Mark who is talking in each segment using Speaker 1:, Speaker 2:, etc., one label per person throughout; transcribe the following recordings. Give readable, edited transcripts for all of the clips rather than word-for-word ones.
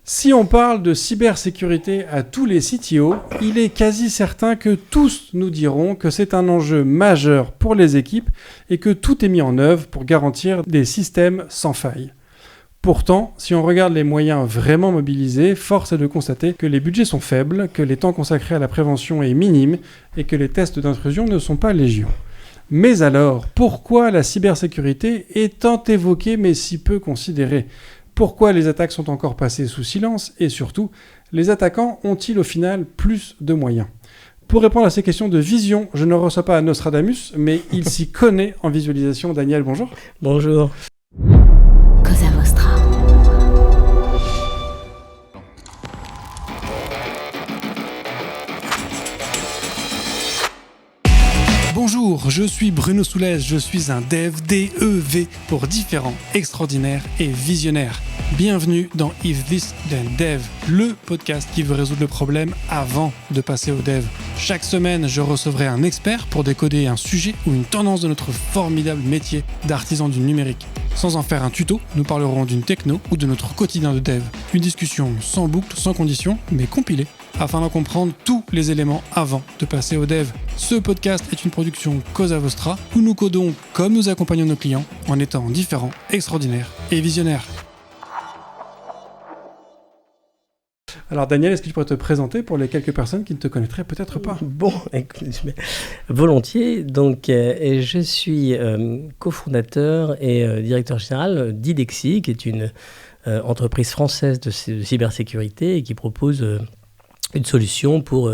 Speaker 1: Si on parle de cybersécurité à tous les CTO, il est quasi certain que tous nous diront que c'est un enjeu majeur pour les équipes et que tout est mis en œuvre pour garantir des systèmes sans faille. Pourtant, si on regarde les moyens vraiment mobilisés, force est de constater que les budgets sont faibles, que les temps consacrés à la prévention est minime et que les tests d'intrusion ne sont pas légion. Mais alors, pourquoi la cybersécurité est tant évoquée mais si peu considérée ? Pourquoi les attaques sont encore passées sous silence ? Et surtout, les attaquants ont-ils au final plus de moyens ? Pour répondre à ces questions de vision, je ne reçois pas Nostradamus, mais il s'y connaît en visualisation. Daniel, bonjour.
Speaker 2: Bonjour.
Speaker 3: Cosa Vostra.
Speaker 1: Bonjour, je suis Bruno Soulès, je suis un dev, D-E-V, pour différents, extraordinaires et visionnaires. Bienvenue dans If This Then Dev, le podcast qui veut résoudre le problème avant de passer au dev. Chaque semaine, je recevrai un expert pour décoder un sujet ou une tendance de notre formidable métier d'artisan du numérique. Sans en faire un tuto, nous parlerons d'une techno ou de notre quotidien de dev. Une discussion sans boucle, sans condition, mais compilée, afin d'en comprendre tous les éléments avant de passer au dev. Ce podcast est une production Cosa Vostra, où nous codons comme nous accompagnons nos clients, en étant différents, extraordinaires et visionnaires. Alors Daniel, est-ce que tu pourrais te présenter pour les quelques personnes qui ne te connaîtraient peut-être pas ?
Speaker 2: Bon, volontiers. Donc, je suis cofondateur et directeur général d'Idexi, qui est une entreprise française de cybersécurité et qui propose une solution pour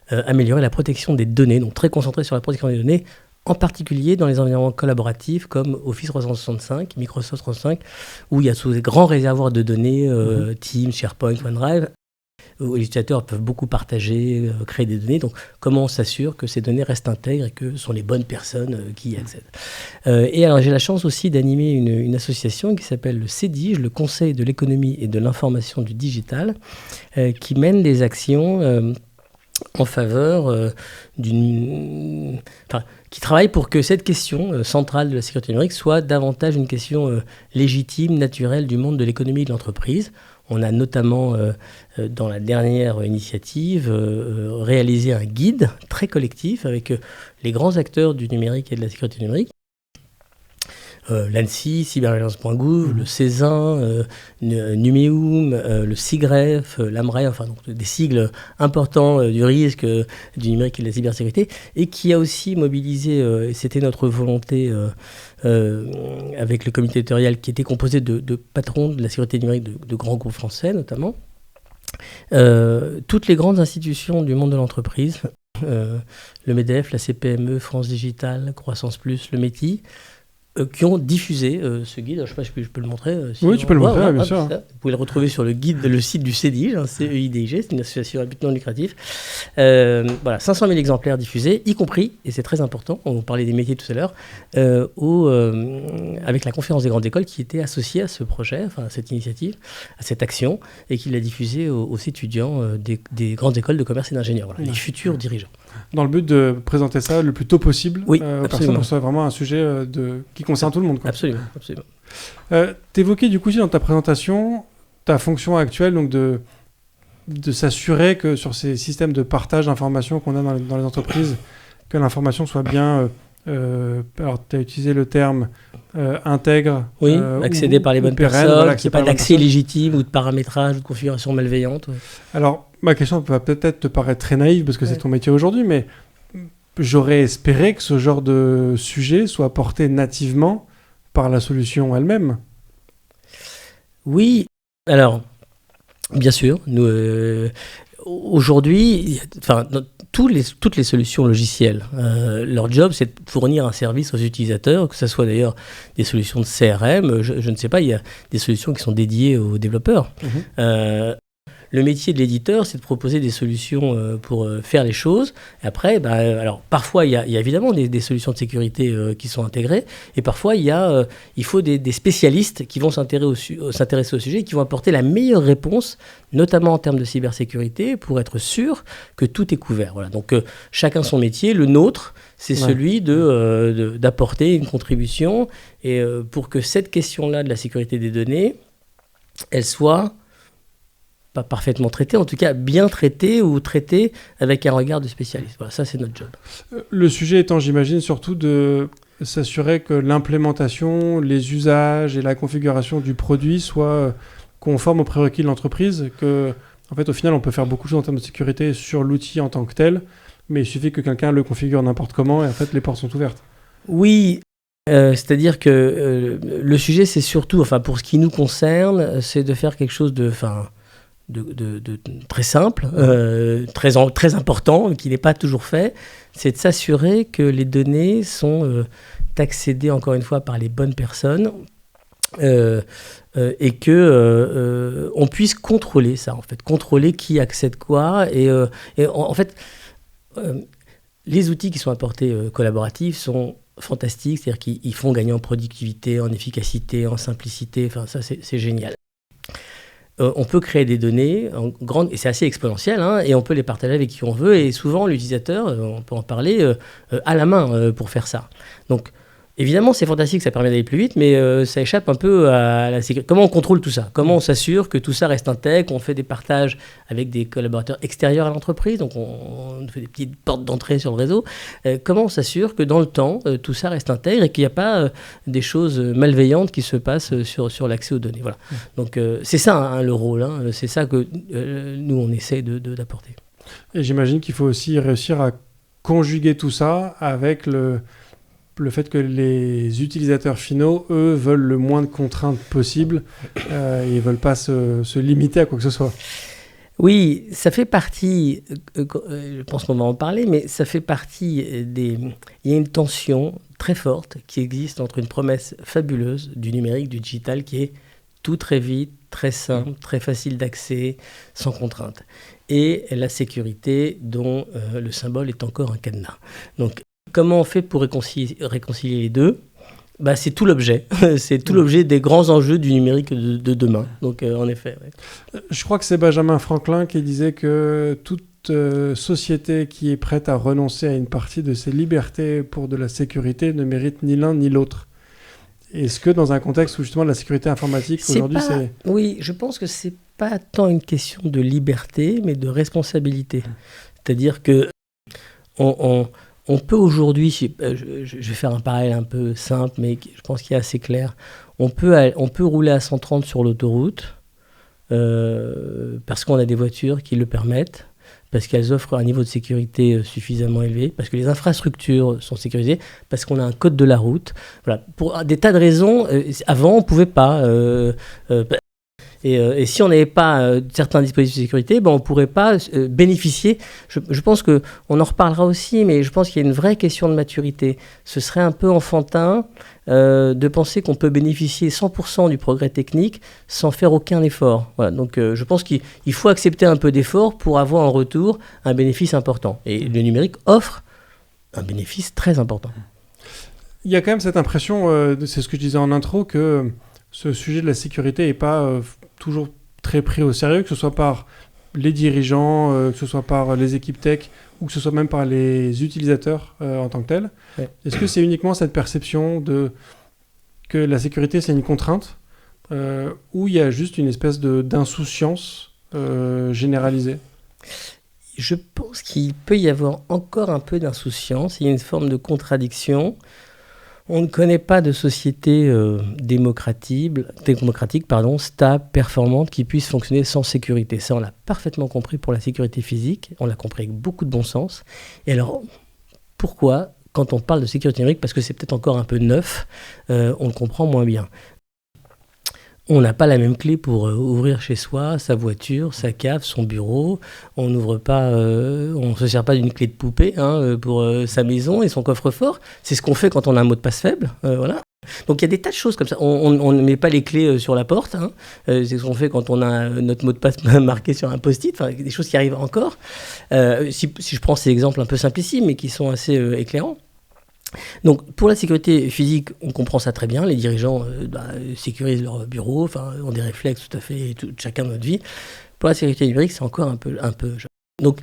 Speaker 2: améliorer la protection des données, donc très concentrée sur la protection des données, en particulier dans les environnements collaboratifs comme Office 365, Microsoft 365, où il y a tous des grands réservoirs de données, Teams, SharePoint, OneDrive, où les utilisateurs peuvent beaucoup partager, créer des données. Donc, comment on s'assure que ces données restent intègres et que ce sont les bonnes personnes qui y accèdent. Et alors, j'ai la chance aussi d'animer une association qui s'appelle le CEDIGE, le Conseil de l'économie et de l'information du digital, qui mène des actions en faveur qui travaille pour que cette question centrale de la sécurité numérique soit davantage une question légitime, naturelle du monde de l'économie et de l'entreprise. On a notamment, dans la dernière initiative, réalisé un guide très collectif avec les grands acteurs du numérique et de la sécurité numérique. L'ANSSI, cyberalliance.gouv, le CESIN, Numéum, le SIGREF, l'AMREI, enfin donc des sigles importants du risque du numérique et de la cybersécurité, et qui a aussi mobilisé, et c'était notre volonté avec le comité éditorial qui était composé de patrons de la sécurité numérique de grands groupes français notamment, toutes les grandes institutions du monde de l'entreprise, le MEDEF, la CPME, France Digital, Croissance Plus, le METI, qui ont diffusé ce guide. Je ne sais pas si je peux le montrer.
Speaker 1: Oui, tu peux le montrer, bien sûr.
Speaker 2: Vous pouvez le retrouver sur le site du CEDIGE, CEIDIG, c'est une association à but non lucratif. 500 000 exemplaires diffusés, y compris, et c'est très important, on parlait des métiers tout à l'heure, avec la conférence des grandes écoles qui était associée à ce projet, enfin à cette initiative, à cette action, et qui l'a diffusée aux étudiants des grandes écoles de commerce et d'ingénieurs, les futurs dirigeants.
Speaker 1: Dans le but de présenter ça le plus tôt possible aux personnes, pour que ce soit vraiment un sujet qui concerne tout le monde. Quoi.
Speaker 2: Absolument.
Speaker 1: T'évoquais du coup aussi dans ta présentation ta fonction actuelle, donc de s'assurer que sur ces systèmes de partage d'informations qu'on a dans les entreprises, que l'information soit bien... alors tu as utilisé le terme intègre,
Speaker 2: accédé par les bonnes
Speaker 1: pérenne,
Speaker 2: personnes, qu'il n'y ait pas d'accès légitime ou de paramétrage ou de configuration malveillante. Ouais.
Speaker 1: Alors ma question va peut-être te paraître très naïve parce que c'est ton métier aujourd'hui, mais j'aurais espéré que ce genre de sujet soit porté nativement par la solution elle-même.
Speaker 2: Oui, alors bien sûr, nous aujourd'hui, toutes les solutions logicielles, leur job, c'est de fournir un service aux utilisateurs, que ce soit d'ailleurs des solutions de CRM, je ne sais pas, il y a des solutions qui sont dédiées aux développeurs. Le métier de l'éditeur, c'est de proposer des solutions pour faire les choses. Et après, alors parfois, il y a évidemment des solutions de sécurité qui sont intégrées. Et parfois, il faut des spécialistes qui vont s'intéresser au sujet et qui vont apporter la meilleure réponse, notamment en termes de cybersécurité, pour être sûr que tout est couvert. Voilà. Donc, chacun son métier. Le nôtre, c'est celui d'apporter une contribution et pour que cette question-là de la sécurité des données, elle soit pas parfaitement traitées, en tout cas bien traitées ou traitées avec un regard de spécialiste. Voilà, ça c'est notre job.
Speaker 1: Le sujet étant, j'imagine, surtout de s'assurer que l'implémentation, les usages et la configuration du produit soient conformes aux prérequis de l'entreprise, que, en fait, au final, on peut faire beaucoup de choses en termes de sécurité sur l'outil en tant que tel, mais il suffit que quelqu'un le configure n'importe comment et en fait, les portes sont ouvertes.
Speaker 2: Oui, c'est-à-dire que le sujet, c'est surtout, enfin, pour ce qui nous concerne, c'est de faire quelque chose de très simple, très important, qui n'est pas toujours fait. C'est de s'assurer que les données sont accédées, encore une fois, par les bonnes personnes et que on puisse contrôler ça, en fait, contrôler qui accède quoi. En fait, les outils qui sont apportés collaboratifs sont fantastiques, c'est-à-dire qu'ils font gagner en productivité, en efficacité, en simplicité. Enfin, ça, c'est génial. On peut créer des données en grande, et c'est assez exponentiel, hein, et on peut les partager avec qui on veut. Et souvent, l'utilisateur, on peut en parler, a la main pour faire ça. Donc, évidemment, c'est fantastique, ça permet d'aller plus vite, mais ça échappe un peu à la sécurité. Comment on contrôle tout ça ? Comment on s'assure que tout ça reste intègre ? On fait des partages avec des collaborateurs extérieurs à l'entreprise, donc on fait des petites portes d'entrée sur le réseau. Comment on s'assure que dans le temps, tout ça reste intègre et qu'il n'y a pas des choses malveillantes qui se passent sur l'accès aux données. Voilà. Donc c'est ça, hein, le rôle, hein, c'est ça que nous, on essaie d'apporter.
Speaker 1: Et j'imagine qu'il faut aussi réussir à conjuguer tout ça avec le fait que les utilisateurs finaux, eux, veulent le moins de contraintes possible et ne veulent pas se limiter à quoi que ce soit.
Speaker 2: Oui, ça fait partie, je pense qu'on va en parler, mais ça fait partie il y a une tension très forte qui existe entre une promesse fabuleuse du numérique, du digital, qui est tout très vite, très simple, très facile d'accès, sans contrainte, et la sécurité dont le symbole est encore un cadenas. Donc, comment on fait pour réconcilier les deux ? C'est tout l'objet. C'est tout l'objet des grands enjeux du numérique de demain. Donc, en effet. Ouais.
Speaker 1: Je crois que c'est Benjamin Franklin qui disait que toute société qui est prête à renoncer à une partie de ses libertés pour de la sécurité ne mérite ni l'un ni l'autre. Est-ce que dans un contexte où justement la sécurité informatique aujourd'hui c'est...
Speaker 2: Oui, je pense que c'est pas tant une question de liberté, mais de responsabilité. C'est-à-dire que on peut aujourd'hui, je vais faire un parallèle un peu simple, mais je pense qu'il est assez clair. On peut rouler à 130 sur l'autoroute parce qu'on a des voitures qui le permettent, parce qu'elles offrent un niveau de sécurité suffisamment élevé, parce que les infrastructures sont sécurisées, parce qu'on a un code de la route. Voilà. Pour des tas de raisons, avant, on ne pouvait pas... Et si on n'avait pas certains dispositifs de sécurité, on ne pourrait pas bénéficier. Je pense qu'on en reparlera aussi, mais je pense qu'il y a une vraie question de maturité. Ce serait un peu enfantin de penser qu'on peut bénéficier 100% du progrès technique sans faire aucun effort. Voilà, donc je pense qu'il faut accepter un peu d'effort pour avoir en retour un bénéfice important. Et le numérique offre un bénéfice très important.
Speaker 1: Il y a quand même cette impression, c'est ce que je disais en intro, que ce sujet de la sécurité n'est pas toujours très pris au sérieux, que ce soit par les dirigeants, que ce soit par les équipes tech ou que ce soit même par les utilisateurs en tant que tels. Ouais. Est-ce que c'est uniquement cette perception que la sécurité c'est une contrainte ou il y a juste une espèce d'insouciance généralisée ?
Speaker 2: Je pense qu'il peut y avoir encore un peu d'insouciance, il y a une forme de contradiction. On ne connaît pas de société démocratique, stable, performante, qui puisse fonctionner sans sécurité. Ça, on l'a parfaitement compris pour la sécurité physique. On l'a compris avec beaucoup de bon sens. Et alors, pourquoi, quand on parle de sécurité numérique, parce que c'est peut-être encore un peu neuf, on le comprend moins bien. On n'a pas la même clé pour ouvrir chez soi sa voiture, sa cave, son bureau. On n'ouvre pas, on se sert pas d'une clé de poupée pour sa maison et son coffre-fort. C'est ce qu'on fait quand on a un mot de passe faible, voilà. Donc il y a des tas de choses comme ça. On ne met pas les clés sur la porte. C'est ce qu'on fait quand on a notre mot de passe marqué sur un post-it. Enfin, des choses qui arrivent encore. Si je prends ces exemples un peu simplissimes mais qui sont assez éclairants. Donc, pour la sécurité physique, on comprend ça très bien. Les dirigeants sécurisent leur bureau, ont des réflexes tout à fait, chacun de notre vie. Pour la sécurité numérique, c'est encore un peu. Donc,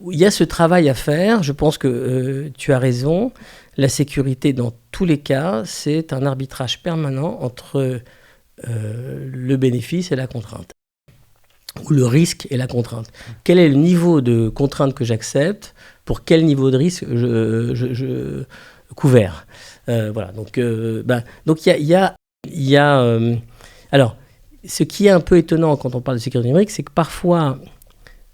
Speaker 2: il y a ce travail à faire. Je pense que tu as raison. La sécurité, dans tous les cas, c'est un arbitrage permanent entre le bénéfice et la contrainte. où le risque et la contrainte. Quel est le niveau de contrainte que j'accepte? Pour quel niveau de risque je couvert? Voilà. Donc alors, ce qui est un peu étonnant quand on parle de sécurité numérique, c'est que parfois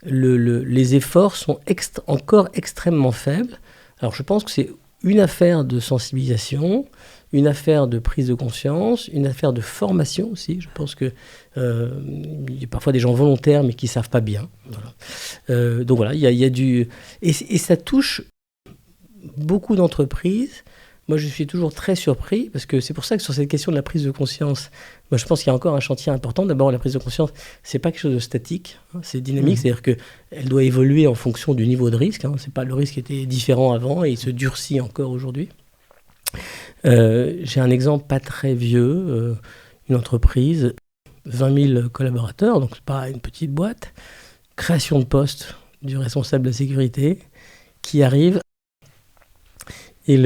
Speaker 2: les efforts sont encore extrêmement faibles. Alors, je pense que c'est une affaire de sensibilisation, une affaire de prise de conscience, une affaire de formation aussi. Je pense que il y a parfois des gens volontaires mais qui ne savent pas bien. Voilà. Donc voilà, il y a du... Et ça touche beaucoup d'entreprises. Moi, je suis toujours très surpris parce que c'est pour ça que sur cette question de la prise de conscience, moi, je pense qu'il y a encore un chantier important. D'abord, la prise de conscience, c'est pas quelque chose de statique, hein, c'est dynamique, c'est-à-dire qu'elle doit évoluer en fonction du niveau de risque. Hein. C'est pas, le risque était différent avant et il se durcit encore aujourd'hui. J'ai un exemple pas très vieux, une entreprise, 20 000 collaborateurs, donc c'est pas une petite boîte, création de poste du responsable de la sécurité qui arrive et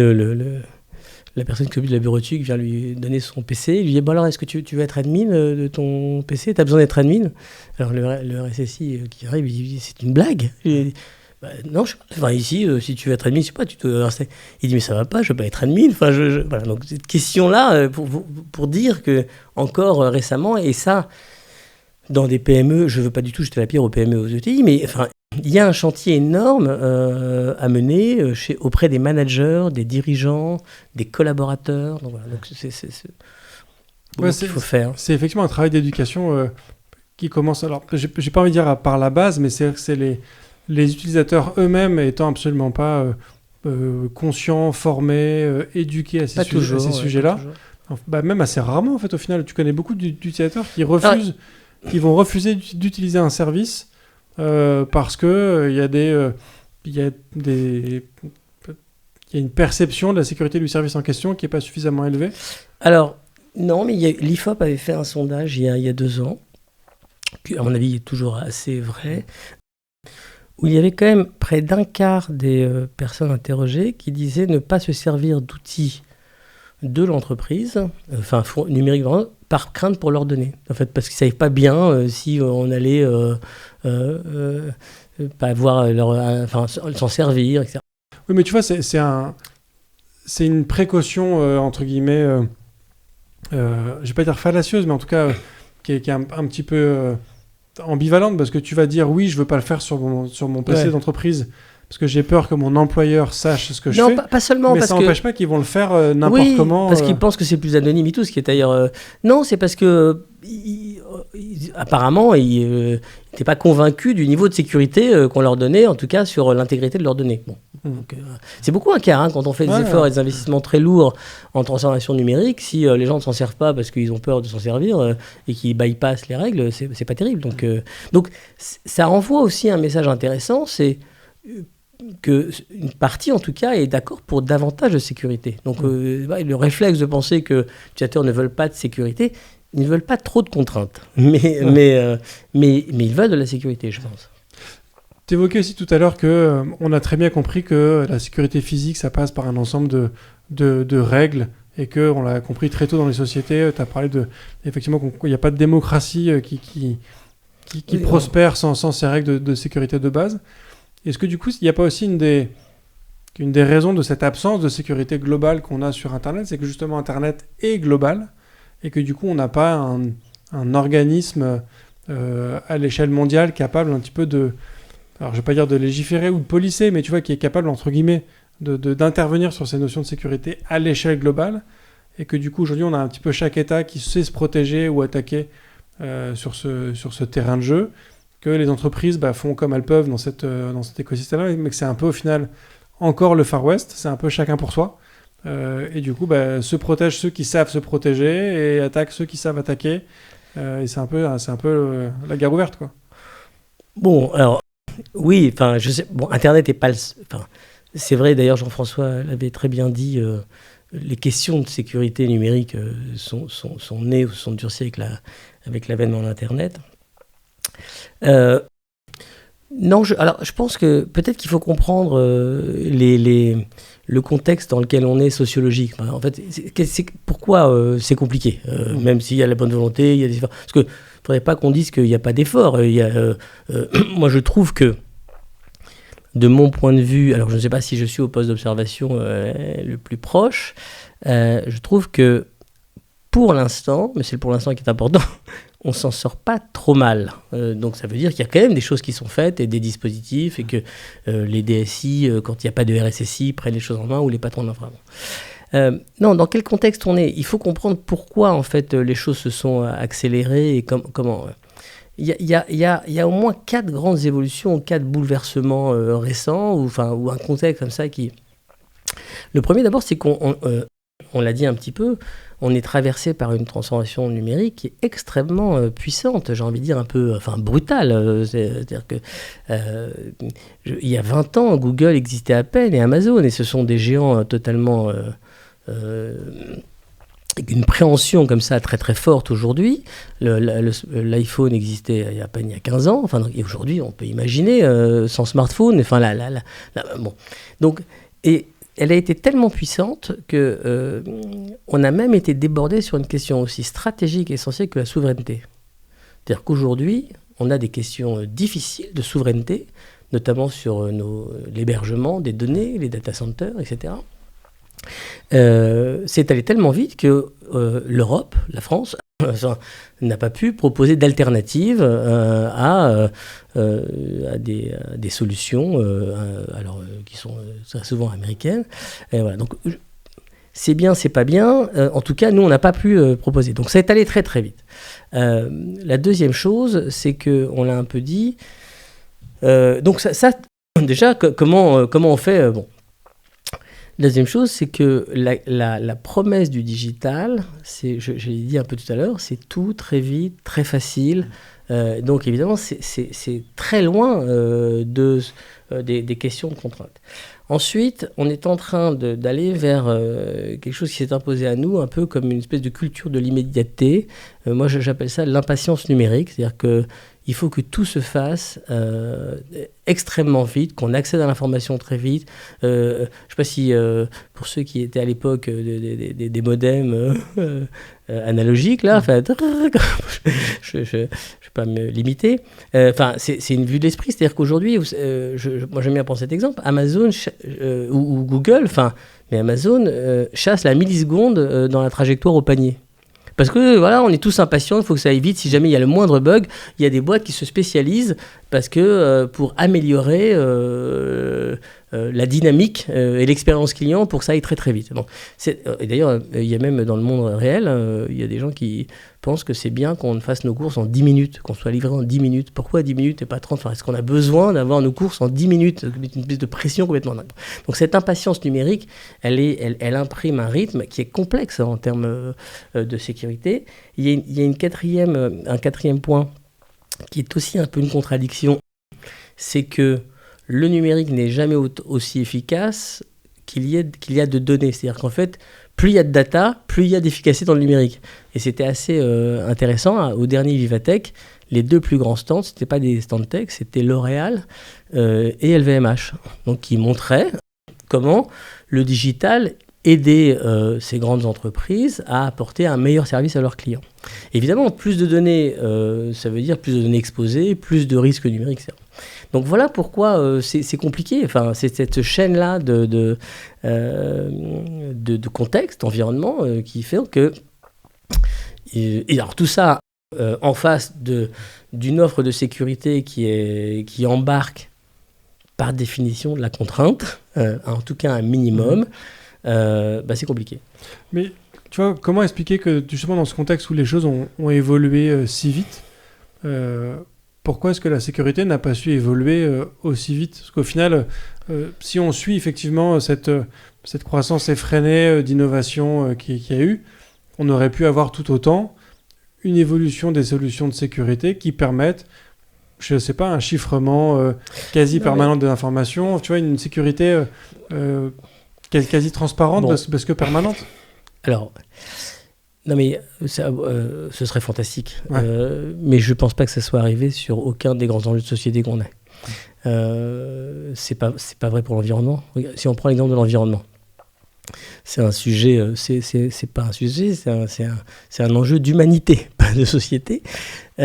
Speaker 2: la personne qui s'occupe de la bureautique vient lui donner son PC. Il lui dit bon alors, est-ce que tu veux être admin de ton PC? Tu as besoin d'être admin? Alors le RSSI qui arrive, il dit c'est une blague. Il dit, non, je sais pas. Enfin, ici, si tu veux être admin, je sais pas, tu dois rester. Il dit mais ça va pas, je veux pas être admin. Enfin, voilà. Donc cette question-là, pour dire que encore récemment, et ça, dans des PME, je veux pas du tout jeter la pierre aux PME, aux ETI, mais enfin. Il y a un chantier énorme à mener auprès des managers, des dirigeants, des collaborateurs. Donc voilà, donc c'est qu'il faut faire.
Speaker 1: C'est effectivement un travail d'éducation qui commence. Alors, j'ai pas envie de dire par la base, mais c'est les utilisateurs eux-mêmes étant absolument pas conscients, formés, éduqués à ces sujets-là. Même assez rarement, en fait, au final. Tu connais beaucoup d'utilisateurs qui vont refuser d'utiliser un service. Parce que il y a une perception de la sécurité du service en question qui n'est pas suffisamment élevée.
Speaker 2: Alors, non, mais l'IFOP avait fait un sondage il y a 2 ans, qui, à mon avis, est toujours assez vrai, où il y avait quand même près d'un quart des personnes interrogées qui disaient ne pas se servir d'outils de l'entreprise, enfin numérique vraiment, par crainte pour leurs données. En fait, parce qu'ils ne savaient pas bien si on allait pas voir s'en servir, etc.
Speaker 1: Oui, mais tu vois, c'est une précaution, entre guillemets, je ne vais pas dire fallacieuse, mais en tout cas, qui est un petit peu ambivalente, parce que tu vas dire, oui, je ne veux pas le faire sur mon PC d'entreprise, parce que j'ai peur que mon employeur sache ce que je fais.
Speaker 2: Non, pas seulement.
Speaker 1: Mais
Speaker 2: parce
Speaker 1: ça n'empêche pas qu'ils vont le faire n'importe comment.
Speaker 2: Parce qu'ils pensent que c'est plus anonyme et tout, ce qui est d'ailleurs... Non, c'est parce que apparemment, ils n'étaient pas convaincus du niveau de sécurité qu'on leur donnait, en tout cas sur l'intégrité de leurs données. Bon. Donc, c'est beaucoup un cas, hein, quand on fait des efforts et des investissements très lourds en transformation numérique, si les gens ne s'en servent pas parce qu'ils ont peur de s'en servir et qu'ils bypassent les règles, c'est pas terrible. Donc ça renvoie aussi un message intéressant, c'est qu'une partie, en tout cas, est d'accord pour davantage de sécurité. Donc, le réflexe de penser que les utilisateurs ne veulent pas de sécurité, ils ne veulent pas trop de contraintes, mais ils veulent de la sécurité, je pense.
Speaker 1: Tu évoquais aussi tout à l'heure qu'on a très bien compris que la sécurité physique, ça passe par un ensemble de règles et qu'on l'a compris très tôt dans les sociétés. Tu as parlé effectivement qu'il n'y a pas de démocratie qui prospère sans ces règles de sécurité de base. Est-ce que du coup, il n'y a pas aussi une des raisons de cette absence de sécurité globale qu'on a sur Internet, c'est que justement Internet est global et que du coup on n'a pas un organisme à l'échelle mondiale capable un petit peu alors je ne vais pas dire de légiférer ou de policer, mais tu vois, qui est capable entre guillemets d'intervenir sur ces notions de sécurité à l'échelle globale, et que du coup aujourd'hui on a un petit peu chaque État qui sait se protéger ou attaquer sur ce terrain de jeu, que les entreprises font comme elles peuvent dans cet écosystème-là, mais que c'est un peu au final encore le Far West, c'est un peu chacun pour soi, et du coup se protègent ceux qui savent se protéger et attaquent ceux qui savent attaquer, et c'est un peu la guerre ouverte, quoi.
Speaker 2: Bon, alors oui, enfin je sais, bon, Internet est pas c'est vrai, d'ailleurs Jean-François l'avait très bien dit, les questions de sécurité numérique sont nées ou sont durcies avec l'avènement d'Internet. Non, alors je pense que peut-être qu'il faut comprendre le contexte dans lequel on est sociologique. En fait, pourquoi c'est compliqué, même s'il y a la bonne volonté, il y a des efforts. Parce qu'il ne faudrait pas qu'on dise qu'il n'y a pas d'efforts. Moi, je trouve que, de mon point de vue, alors je ne sais pas si je suis au poste d'observation le plus proche, je trouve que pour l'instant, mais c'est pour l'instant qui est important, on s'en sort pas trop mal. Donc ça veut dire qu'il y a quand même des choses qui sont faites et des dispositifs et que les DSI, quand il n'y a pas de RSSI, prennent les choses en main ou les patrons d'infra. Non, dans quel contexte on est ? Il faut comprendre pourquoi en fait les choses se sont accélérées et comment. Il y a au moins 4 grandes évolutions, 4 bouleversements récents ou un contexte comme ça qui. Le premier d'abord, c'est on l'a dit un petit peu, on est traversé par une transformation numérique qui est extrêmement puissante, j'ai envie de dire un peu brutale. C'est-à-dire que il y a 20 ans, Google existait à peine et Amazon, et ce sont des géants totalement avec une préhension comme ça très très forte aujourd'hui. L'iPhone existait il y a 15 ans, et aujourd'hui on peut imaginer sans smartphone, bon. Donc, et elle a été tellement puissante qu'on a même été débordé sur une question aussi stratégique et essentielle que la souveraineté. C'est-à-dire qu'aujourd'hui, on a des questions difficiles de souveraineté, notamment sur l'hébergement des données, les data centers, etc. C'est allé tellement vite que l'Europe, la France, n'a pas pu proposer d'alternatives à des solutions qui sont très souvent américaines. Et voilà, donc, c'est bien, c'est pas bien. En tout cas, nous, on n'a pas pu proposer. Donc, ça est allé très, très vite. La deuxième chose, c'est qu'on l'a un peu dit. Donc, ça déjà, comment on fait bon. La deuxième chose, c'est que la promesse du digital, je l'ai dit un peu tout à l'heure, c'est tout très vite, très facile. Donc évidemment, c'est très loin des questions de contrainte. Ensuite, on est en train d'aller vers quelque chose qui s'est imposé à nous, un peu comme une espèce de culture de l'immédiateté. Moi, j'appelle ça l'impatience numérique, c'est-à-dire qu'il faut que tout se fasse extrêmement vite, qu'on accède à l'information très vite. Je ne sais pas si, pour ceux qui étaient à l'époque des modems analogiques, là, je ne vais pas me limiter. C'est une vue de l'esprit, c'est-à-dire qu'aujourd'hui, moi j'aime bien prendre cet exemple, Amazon ou Google, mais Amazon chasse la milliseconde dans la trajectoire au panier. Parce que voilà, on est tous impatients, il faut que ça aille vite. Si jamais il y a le moindre bug, il y a des boîtes qui se spécialisent parce que pour améliorer la dynamique et l'expérience client pour que ça aille très très vite. Bon, et d'ailleurs, il y a même dans le monde réel, il y a des gens qui pensent que c'est bien qu'on fasse nos courses en 10 minutes, qu'on soit livré en 10 minutes. Pourquoi 10 minutes et pas 30 ? Est-ce qu'on a besoin d'avoir nos courses en 10 minutes ? Une espèce de pression complètement dingue. Donc cette impatience numérique, elle imprime un rythme qui est complexe en termes de sécurité. Il y a un quatrième point qui est aussi un peu une contradiction, c'est que le numérique n'est jamais aussi efficace qu'il y a de données. C'est-à-dire qu'en fait, plus il y a de data, plus il y a d'efficacité dans le numérique. Et c'était assez intéressant. Au dernier Vivatech, les 2 plus grands stands, ce n'étaient pas des stands tech, c'était L'Oréal et LVMH. Donc, qui montraient comment le digital aidait ces grandes entreprises à apporter un meilleur service à leurs clients. Évidemment, plus de données, ça veut dire plus de données exposées, plus de risques numériques, etc. Donc voilà pourquoi c'est compliqué. C'est cette chaîne-là de contexte, d'environnement qui fait que... Et alors tout ça en face d'une offre de sécurité qui embarque par définition de la contrainte, en tout cas un minimum, c'est compliqué.
Speaker 1: Mais tu vois, comment expliquer que justement dans ce contexte où les choses ont évolué si vite, pourquoi est-ce que la sécurité n'a pas su évoluer aussi vite ? Parce qu'au final, si on suit effectivement cette croissance effrénée d'innovation qu'il y a eu, on aurait pu avoir tout autant une évolution des solutions de sécurité qui permettent, je ne sais pas, un chiffrement quasi permanent de l'information, tu vois, une sécurité quasi transparente parce que permanente.
Speaker 2: Alors... Non mais ce serait fantastique,
Speaker 1: ouais.
Speaker 2: Mais je ne pense pas que ça soit arrivé sur aucun des grands enjeux de société qu'on a. C'est pas vrai pour l'environnement. Si on prend l'exemple de l'environnement, c'est un sujet, c'est pas un sujet, c'est un enjeu d'humanité, pas de société. Il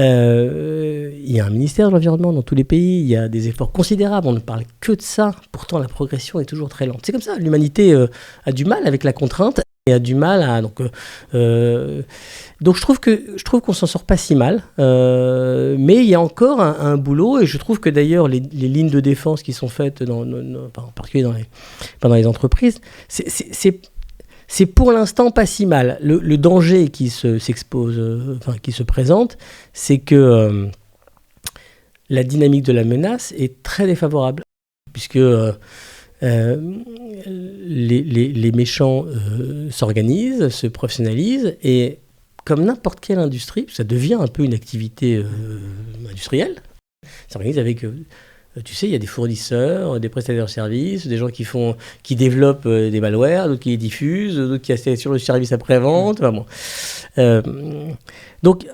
Speaker 2: y a un ministère de l'environnement dans tous les pays, il y a des efforts considérables, on ne parle que de ça, pourtant la progression est toujours très lente. C'est comme ça, l'humanité a du mal avec la contrainte et a du mal à... Donc je trouve qu'on s'en sort pas si mal, mais il y a encore un boulot, et je trouve que d'ailleurs les lignes de défense qui sont faites, en particulier dans les entreprises, c'est pour l'instant pas si mal. Le danger qui qui se présente, c'est que la dynamique de la menace est très défavorable, puisque les méchants s'organisent, se professionnalisent, et comme n'importe quelle industrie, ça devient un peu une activité industrielle. Ça s'organise avec, tu sais, il y a des fournisseurs, des prestataires de services, des gens qui développent des malwares, d'autres qui les diffusent, d'autres qui assurent le service après-vente. Enfin bon. Donc,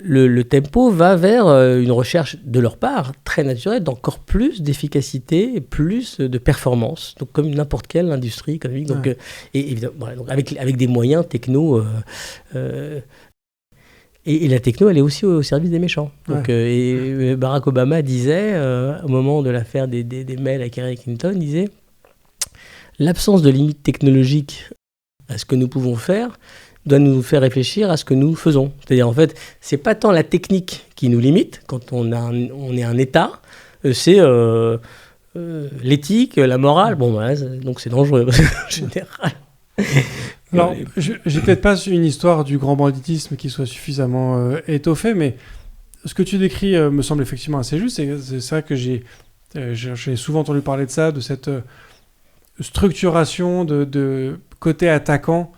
Speaker 2: le tempo va vers une recherche de leur part très naturelle d'encore plus d'efficacité et plus de performance, donc comme n'importe quelle industrie économique. Donc, et évidemment, voilà, donc avec des moyens techno. Et la techno, elle est aussi au service des méchants. Donc, et Barack Obama disait, au moment de l'affaire des mails avec Hillary Clinton, disait l'absence de limite technologique à ce que nous pouvons faire doit nous faire réfléchir à ce que nous faisons. C'est-à-dire, en fait, c'est pas tant la technique qui nous limite quand on est un État, c'est l'éthique, la morale. Bon, voilà, donc c'est dangereux en général.
Speaker 1: Alors, j'ai peut-être pas une histoire du grand banditisme qui soit suffisamment étoffée, mais ce que tu décris me semble effectivement assez juste. C'est vrai que j'ai souvent entendu parler de ça, de cette structuration de côté attaquant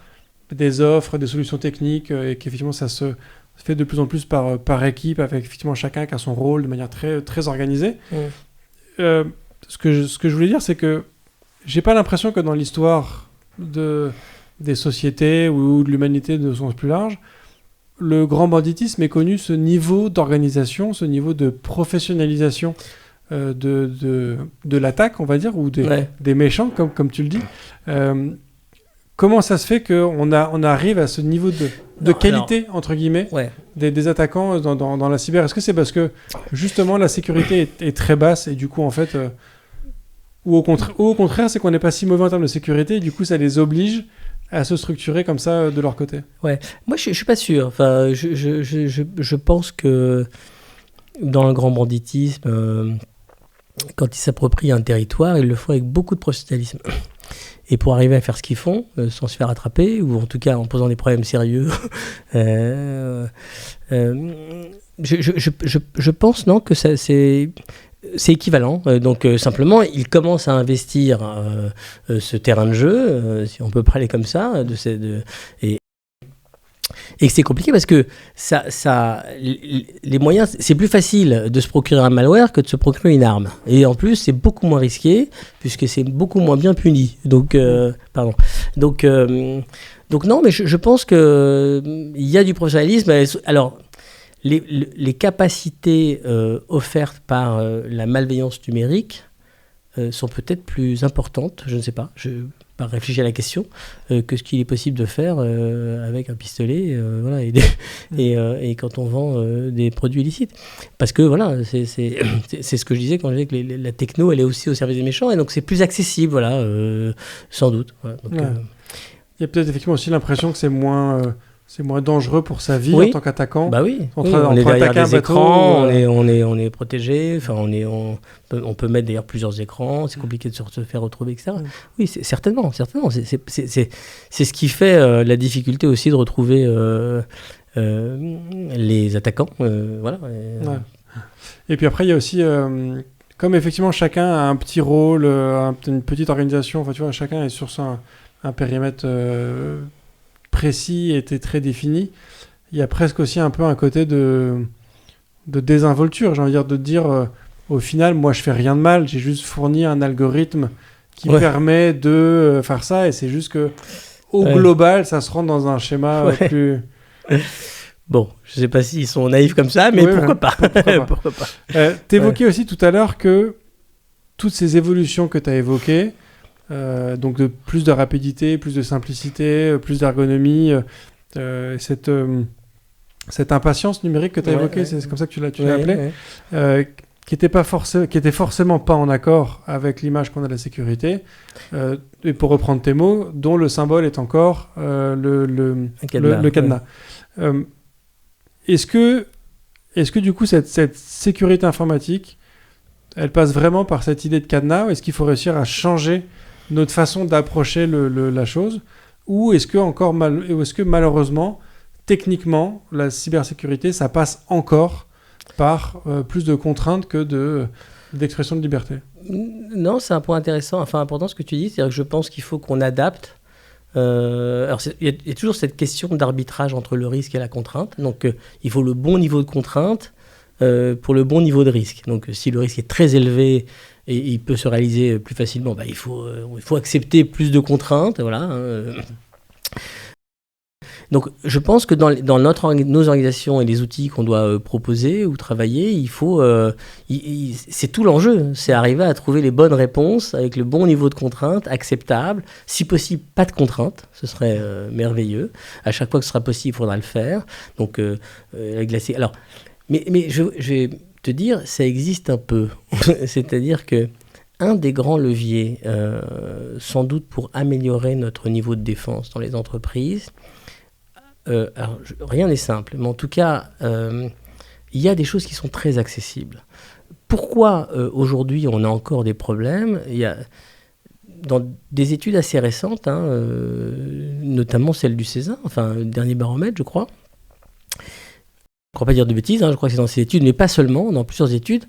Speaker 1: des offres, des solutions techniques, et qu'effectivement ça se fait de plus en plus par équipe, avec effectivement chacun qui a son rôle de manière très, très organisée. Ce que je voulais dire, c'est que j'ai pas l'impression que dans l'histoire des sociétés ou de l'humanité de sens plus large, le grand banditisme ait connu ce niveau d'organisation, ce niveau de professionnalisation de l'attaque, on va dire, ou des méchants, comme tu le dis. Comment ça se fait qu'on arrive à ce niveau de qualité, entre guillemets, des attaquants dans la cyber? Est-ce que c'est parce que, justement, la sécurité est très basse et du coup, en fait... ou au contraire, c'est qu'on n'est pas si mauvais en termes de sécurité et du coup, ça les oblige à se structurer comme ça de leur côté? Ouais.
Speaker 2: Moi, je ne suis pas sûr. Enfin, je pense que dans le grand banditisme, quand ils s'approprient un territoire, ils le font avec beaucoup de professionnalisme. Et pour arriver à faire ce qu'ils font, sans se faire attraper, ou en tout cas en posant des problèmes sérieux, je pense non, que c'est équivalent. Donc simplement, ils commencent à investir ce terrain de jeu, si on peut parler comme ça, et que c'est compliqué parce que les moyens, c'est plus facile de se procurer un malware que de se procurer une arme. Et en plus, c'est beaucoup moins risqué puisque c'est beaucoup moins bien puni. Donc, Donc non, mais je pense qu'il y a du professionnalisme. Alors, les capacités offertes par la malveillance numérique sont peut-être plus importantes, je ne sais pas, pas réfléchir à la question, que ce qu'il est possible de faire avec un pistolet voilà, et quand on vend des produits illicites. Parce que voilà, c'est ce que je disais quand je disais que la techno, elle est aussi au service des méchants, et donc c'est plus accessible, voilà, sans doute. Voilà, donc,
Speaker 1: il y a peut-être effectivement aussi l'impression que c'est moins dangereux pour sa vie en tant qu'attaquant.
Speaker 2: Bah oui, on est derrière des écrans, on est protégé, enfin on peut mettre d'ailleurs plusieurs écrans, c'est compliqué de se faire retrouver, etc. Oui, certainement. C'est ce qui fait la difficulté aussi de retrouver les attaquants. Voilà.
Speaker 1: Et puis après, il y a aussi, comme effectivement chacun a un petit rôle, une petite organisation, enfin tu vois, chacun est sur un périmètre précis était très défini, il y a presque aussi un peu un côté de désinvolture, j'ai envie de dire au final, moi je fais rien de mal, j'ai juste fourni un algorithme qui permet de faire ça, et c'est juste que au global, ça se rend dans un schéma plus...
Speaker 2: Bon, je ne sais pas s'ils sont naïfs comme ça, mais
Speaker 1: Oui,
Speaker 2: pourquoi pas.
Speaker 1: Pourquoi pas. Tu évoquais aussi tout à l'heure que toutes ces évolutions que tu as évoquées, donc de plus de rapidité, plus de simplicité, plus d'ergonomie, cette impatience numérique que tu as évoquée, c'est comme ça que tu l'as appelé, qui était forcément pas en accord avec l'image qu'on a de la sécurité, et pour reprendre tes mots, dont le symbole est encore le cadenas. Est-ce que du coup cette sécurité informatique, elle passe vraiment par cette idée de cadenas, ou est-ce qu'il faut réussir à changer notre façon d'approcher la chose, ou est-ce que malheureusement, techniquement, la cybersécurité, ça passe encore par plus de contraintes que d'expression de liberté?
Speaker 2: Non, c'est un point intéressant, important ce que tu dis, c'est-à-dire que je pense qu'il faut qu'on adapte. Alors il y a toujours cette question d'arbitrage entre le risque et la contrainte, donc il faut le bon niveau de contrainte pour le bon niveau de risque. Donc si le risque est très élevé et il peut se réaliser plus facilement, il faut accepter plus de contraintes, voilà. Donc je pense que dans nos organisations et les outils qu'on doit proposer ou travailler, il faut, c'est tout l'enjeu, c'est arriver à trouver les bonnes réponses avec le bon niveau de contrainte, acceptable, si possible pas de contrainte, ce serait merveilleux. À chaque fois que ce sera possible, il faudra le faire. Donc alors, mais je vais te dire, ça existe un peu, c'est-à-dire que un des grands leviers, sans doute pour améliorer notre niveau de défense dans les entreprises. Alors, rien n'est simple, mais en tout cas, il y a des choses qui sont très accessibles. Pourquoi aujourd'hui on a encore des problèmes? Il y a, dans des études assez récentes, notamment celle du CESA, le dernier baromètre, je crois. Je ne crois pas dire de bêtises, je crois que c'est dans ces études, mais pas seulement, dans plusieurs études.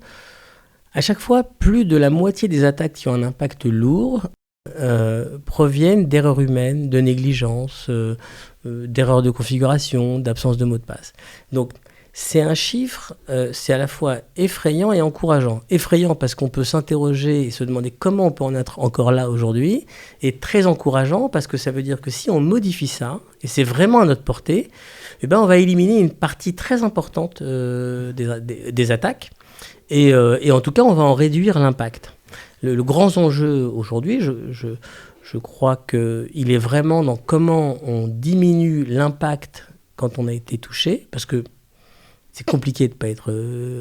Speaker 2: À chaque fois, plus de la moitié des attaques qui ont un impact lourd proviennent d'erreurs humaines, de négligence, d'erreurs de configuration, d'absence de mot de passe. Donc c'est un chiffre, c'est à la fois effrayant et encourageant. Effrayant parce qu'on peut s'interroger et se demander comment on peut en être encore là aujourd'hui, et très encourageant parce que ça veut dire que si on modifie ça, et c'est vraiment à notre portée, on va éliminer une partie très importante des attaques, et en tout cas on va en réduire l'impact. Le grand enjeu aujourd'hui, je crois qu'il est vraiment dans comment on diminue l'impact quand on a été touché, parce que c'est compliqué de ne pas être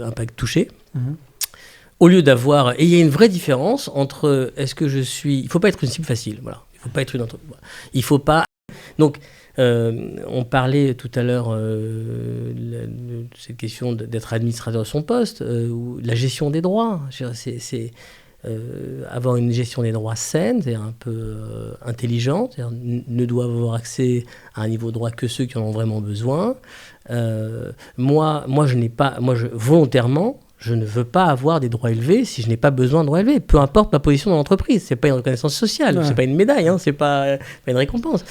Speaker 2: impact touché. Au lieu d'avoir... Et il y a une vraie différence entre est-ce que je suis... Il ne faut pas être une cible facile, voilà. Il ne faut pas être une entreprise. Il ne faut pas... Donc, on parlait tout à l'heure de cette question d'être administrateur de son poste, ou la gestion des droits. C'est avoir une gestion des droits saine, c'est-à-dire un peu intelligente, c'est-à-dire ne doivent avoir accès à un niveau de droit que ceux qui en ont vraiment besoin. Volontairement, je ne veux pas avoir des droits élevés si je n'ai pas besoin de droits élevés, peu importe ma position dans l'entreprise. C'est pas une reconnaissance sociale, c'est pas une médaille, c'est pas une récompense.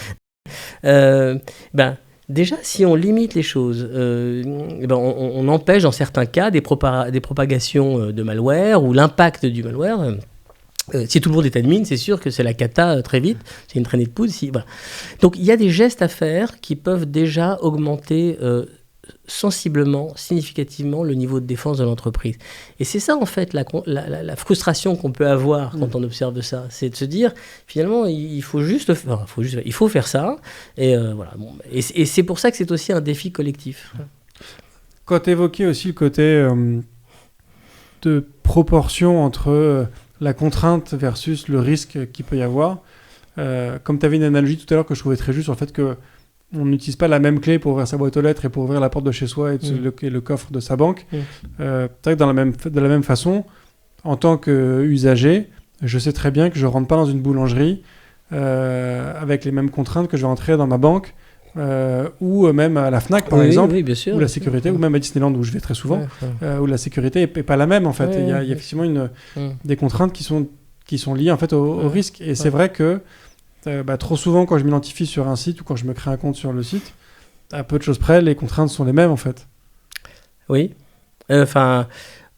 Speaker 2: Déjà, si on limite les choses, on empêche dans certains cas des propagations de malware ou l'impact du malware. Si tout le monde est admin, c'est sûr que c'est la cata très vite, c'est une traînée de poudre. Voilà. Donc il y a des gestes à faire qui peuvent déjà augmenter sensiblement, significativement le niveau de défense de l'entreprise. Et c'est ça en fait la frustration qu'on peut avoir quand on observe ça, c'est de se dire finalement il faut faire ça, et voilà. Et c'est pour ça que c'est aussi un défi collectif.
Speaker 1: Quand tu évoquais aussi le côté de proportion entre la contrainte versus le risque qu'il peut y avoir, comme tu avais une analogie tout à l'heure que je trouvais très juste sur le fait que on n'utilise pas la même clé pour ouvrir sa boîte aux lettres et pour ouvrir la porte de chez soi et le coffre de sa banque. C'est vrai que de la même façon, en tant qu'usager, je sais très bien que je ne rentre pas dans une boulangerie avec les mêmes contraintes que je vais rentrer dans ma banque ou même à la Fnac, par exemple,
Speaker 2: bien sûr,
Speaker 1: où la sécurité, ou même à Disneyland, où je vais très souvent, où la sécurité n'est pas la même, en fait. Il y a effectivement des contraintes qui sont liées en fait, au risque. Et c'est vrai que trop souvent, quand je m'identifie sur un site ou quand je me crée un compte sur le site, à peu de choses près, les contraintes sont les mêmes, en fait.
Speaker 2: Oui.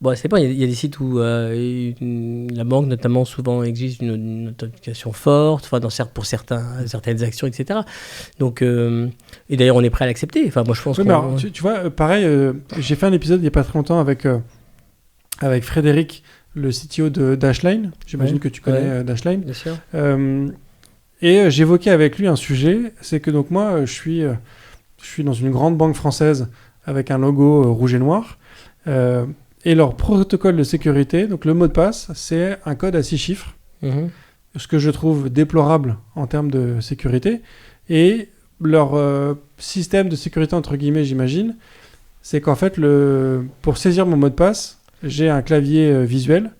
Speaker 2: Bon, c'est pas, il y a des sites où la banque, notamment, souvent exige une authentification forte, enfin, pour certaines actions, etc. Donc, et d'ailleurs, on est prêt à l'accepter. Enfin, moi, je pense
Speaker 1: Oui, mais alors, tu vois, pareil, j'ai fait un épisode il n'y a pas très longtemps avec Frédéric, le CTO de Dashlane. J'imagine que tu connais Dashlane.
Speaker 2: Bien sûr.
Speaker 1: Et j'évoquais avec lui un sujet, c'est que donc moi, je suis dans une grande banque française avec un logo rouge et noir. Et leur protocole de sécurité, donc le mot de passe, c'est un code à 6 chiffres, ce que je trouve déplorable en termes de sécurité. Et leur système de sécurité, entre guillemets, j'imagine, c'est qu'en fait, pour saisir mon mot de passe, j'ai un clavier visuel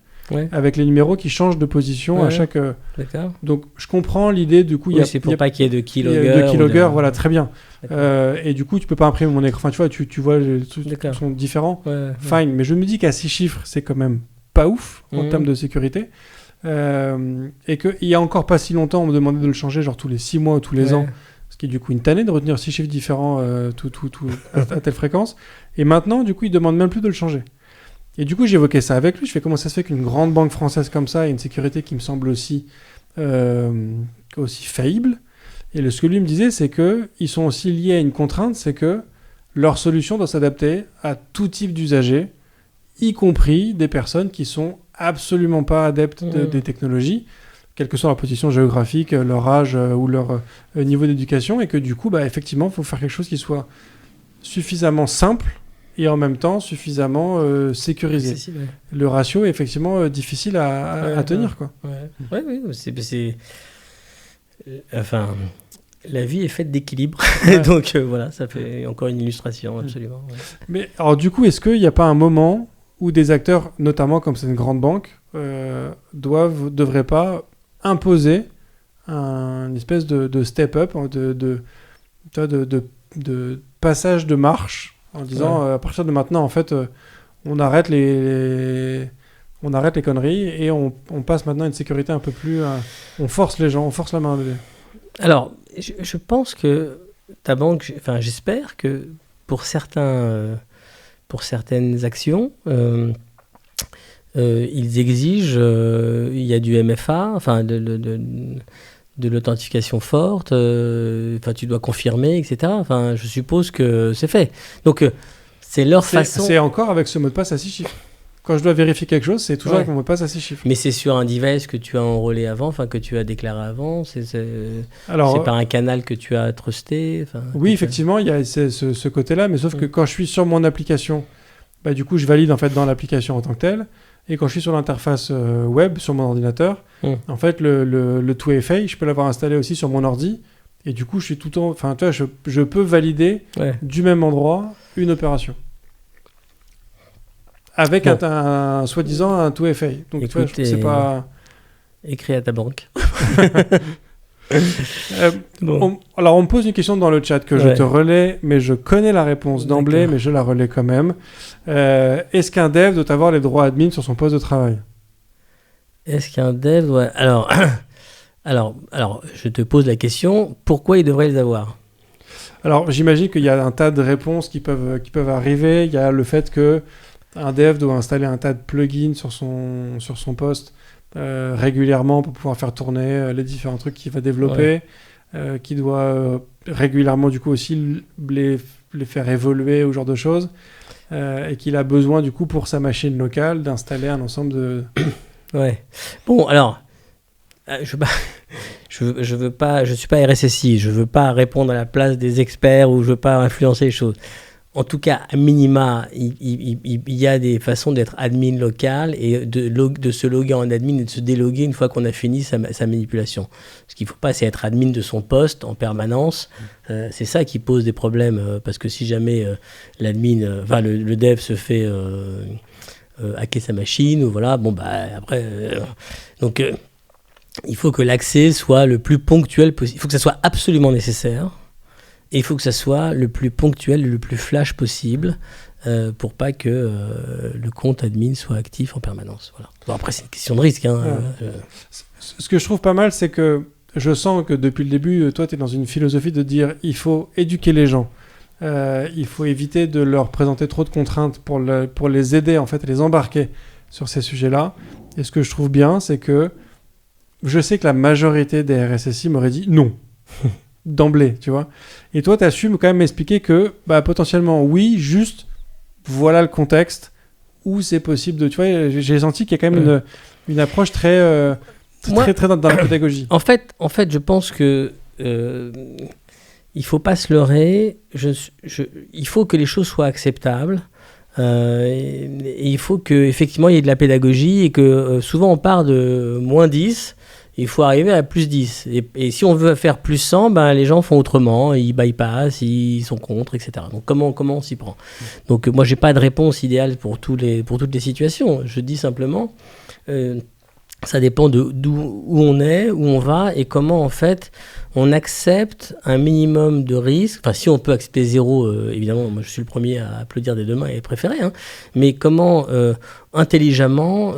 Speaker 1: avec les numéros qui changent de position à chaque...
Speaker 2: D'accord.
Speaker 1: Donc, je comprends l'idée, du coup...
Speaker 2: c'est pour pas qu'il y ait de keylogger.
Speaker 1: Voilà, très bien. Et du coup, tu peux pas imprimer mon écran. Enfin, tu vois, tu vois, les trucs sont différents. Fine. Mais je me dis qu'à 6 chiffres, c'est quand même pas ouf en termes de sécurité. Et qu'il y a encore pas si longtemps, on me demandait de le changer, genre tous les 6 mois ou tous les ans. Ce qui est du coup une tannée de retenir 6 chiffres différents à telle fréquence. Et maintenant, du coup, ils demandent même plus de le changer. Et du coup, j'évoquais ça avec lui. Je fais comment ça se fait qu'une grande banque française comme ça ait une sécurité qui me semble aussi faillible. Et ce que lui me disait, c'est qu'ils sont aussi liés à une contrainte, c'est que leur solution doit s'adapter à tout type d'usagers, y compris des personnes qui sont absolument pas adeptes des technologies, quelle que soit leur position géographique, leur âge ou leur niveau d'éducation, et que du coup, effectivement, il faut faire quelque chose qui soit suffisamment simple et en même temps suffisamment sécurisé.
Speaker 2: Accessible,
Speaker 1: Le ratio est effectivement difficile à tenir, quoi.
Speaker 2: Oui, c'est... Enfin, la vie est faite d'équilibre. Donc voilà, ça fait encore une illustration, absolument. Ouais.
Speaker 1: Mais alors du coup, est-ce qu'il n'y a pas un moment où des acteurs, notamment comme c'est une grande banque, devraient pas imposer une espèce de step-up, de passage de marche, en disant à partir de maintenant, en fait, on arrête les conneries et on passe maintenant à une sécurité un peu plus... on force les gens, on force la main.
Speaker 2: Alors, je pense que ta banque, enfin j'espère que pour certaines actions, ils exigent, il y a du MFA, enfin de l'authentification forte, enfin tu dois confirmer, etc. Enfin, je suppose que c'est fait. Donc c'est leur façon.
Speaker 1: C'est encore avec ce mot de passe à 6 chiffres. Quand je dois vérifier quelque chose, c'est toujours avec mon mot de passe à 6 chiffres.
Speaker 2: Mais c'est sur un device que tu as enrôlé avant, enfin que tu as déclaré avant.
Speaker 1: Alors,
Speaker 2: c'est par un canal que tu as trusté.
Speaker 1: Oui, effectivement, il y a ce côté-là, mais sauf que quand je suis sur mon application, du coup, je valide en fait dans l'application en tant que telle. Et quand je suis sur l'interface web, sur mon ordinateur, en fait, le 2FA, je peux l'avoir installé aussi sur mon ordi. Et du coup, je suis tout le temps... Enfin, tu vois, je peux valider du même endroit une opération. Avec un soi-disant un 2FA. Donc,
Speaker 2: écoute,
Speaker 1: tu vois, c'est pas...
Speaker 2: Écris à ta banque.
Speaker 1: Alors, on me pose une question dans le chat que je te relais, mais je connais la réponse d'emblée, mais je la relais quand même. Est-ce qu'un dev doit avoir les droits admin sur son poste de travail ?
Speaker 2: Est-ce qu'un dev doit... Alors, je te pose la question, pourquoi il devrait les avoir ?
Speaker 1: Alors, j'imagine qu'il y a un tas de réponses qui peuvent arriver. Il y a le fait qu'un dev doit installer un tas de plugins sur son poste régulièrement pour pouvoir faire tourner les différents trucs qu'il va développer, qui doit régulièrement du coup aussi les faire évoluer ou ce genre de choses, et qu'il a besoin du coup pour sa machine locale d'installer un ensemble de...
Speaker 2: Bon, alors, je suis pas RSSI, je veux pas répondre à la place des experts ou je veux pas influencer les choses. En tout cas, à minima, il y a des façons d'être admin local et de se loguer en admin et de se déloguer une fois qu'on a fini sa manipulation. Ce qu'il ne faut pas, c'est être admin de son poste en permanence. C'est ça qui pose des problèmes, parce que si jamais l'admin, le dev se fait hacker sa machine, ou voilà, après... donc, il faut que l'accès soit le plus ponctuel possible. Il faut que ça soit absolument nécessaire. Et il faut que ça soit le plus ponctuel et le plus flash possible pour pas que le compte admin soit actif en permanence. Voilà. Bon, après, c'est une question de risque.
Speaker 1: Ce que je trouve pas mal, c'est que je sens que depuis le début, toi, tu es dans une philosophie de dire il faut éduquer les gens il faut éviter de leur présenter trop de contraintes pour les aider en fait, à les embarquer sur ces sujets-là. Et ce que je trouve bien, c'est que je sais que la majorité des RSSI m'aurait dit non, d'emblée, tu vois. Et toi, tu as su quand même m'expliquer que potentiellement, oui, juste voilà le contexte où c'est possible de... Tu vois, j'ai senti qu'il y a quand même une approche très dans la pédagogie.
Speaker 2: En fait, je pense que il faut pas se leurrer. Il faut que les choses soient acceptables. Et il faut qu'effectivement il y ait de la pédagogie et que souvent on part de moins 10, il faut arriver à plus 10. Et si on veut faire plus 100, les gens font autrement, ils bypassent, ils sont contre, etc. Donc comment on s'y prend ? Donc moi j'ai pas de réponse idéale pour toutes les situations. Je dis simplement, ça dépend où on est, où on va et comment en fait on accepte un minimum de risque. Enfin, si on peut accepter 0, évidemment, moi je suis le premier à applaudir des deux mains et préférer. Mais comment intelligemment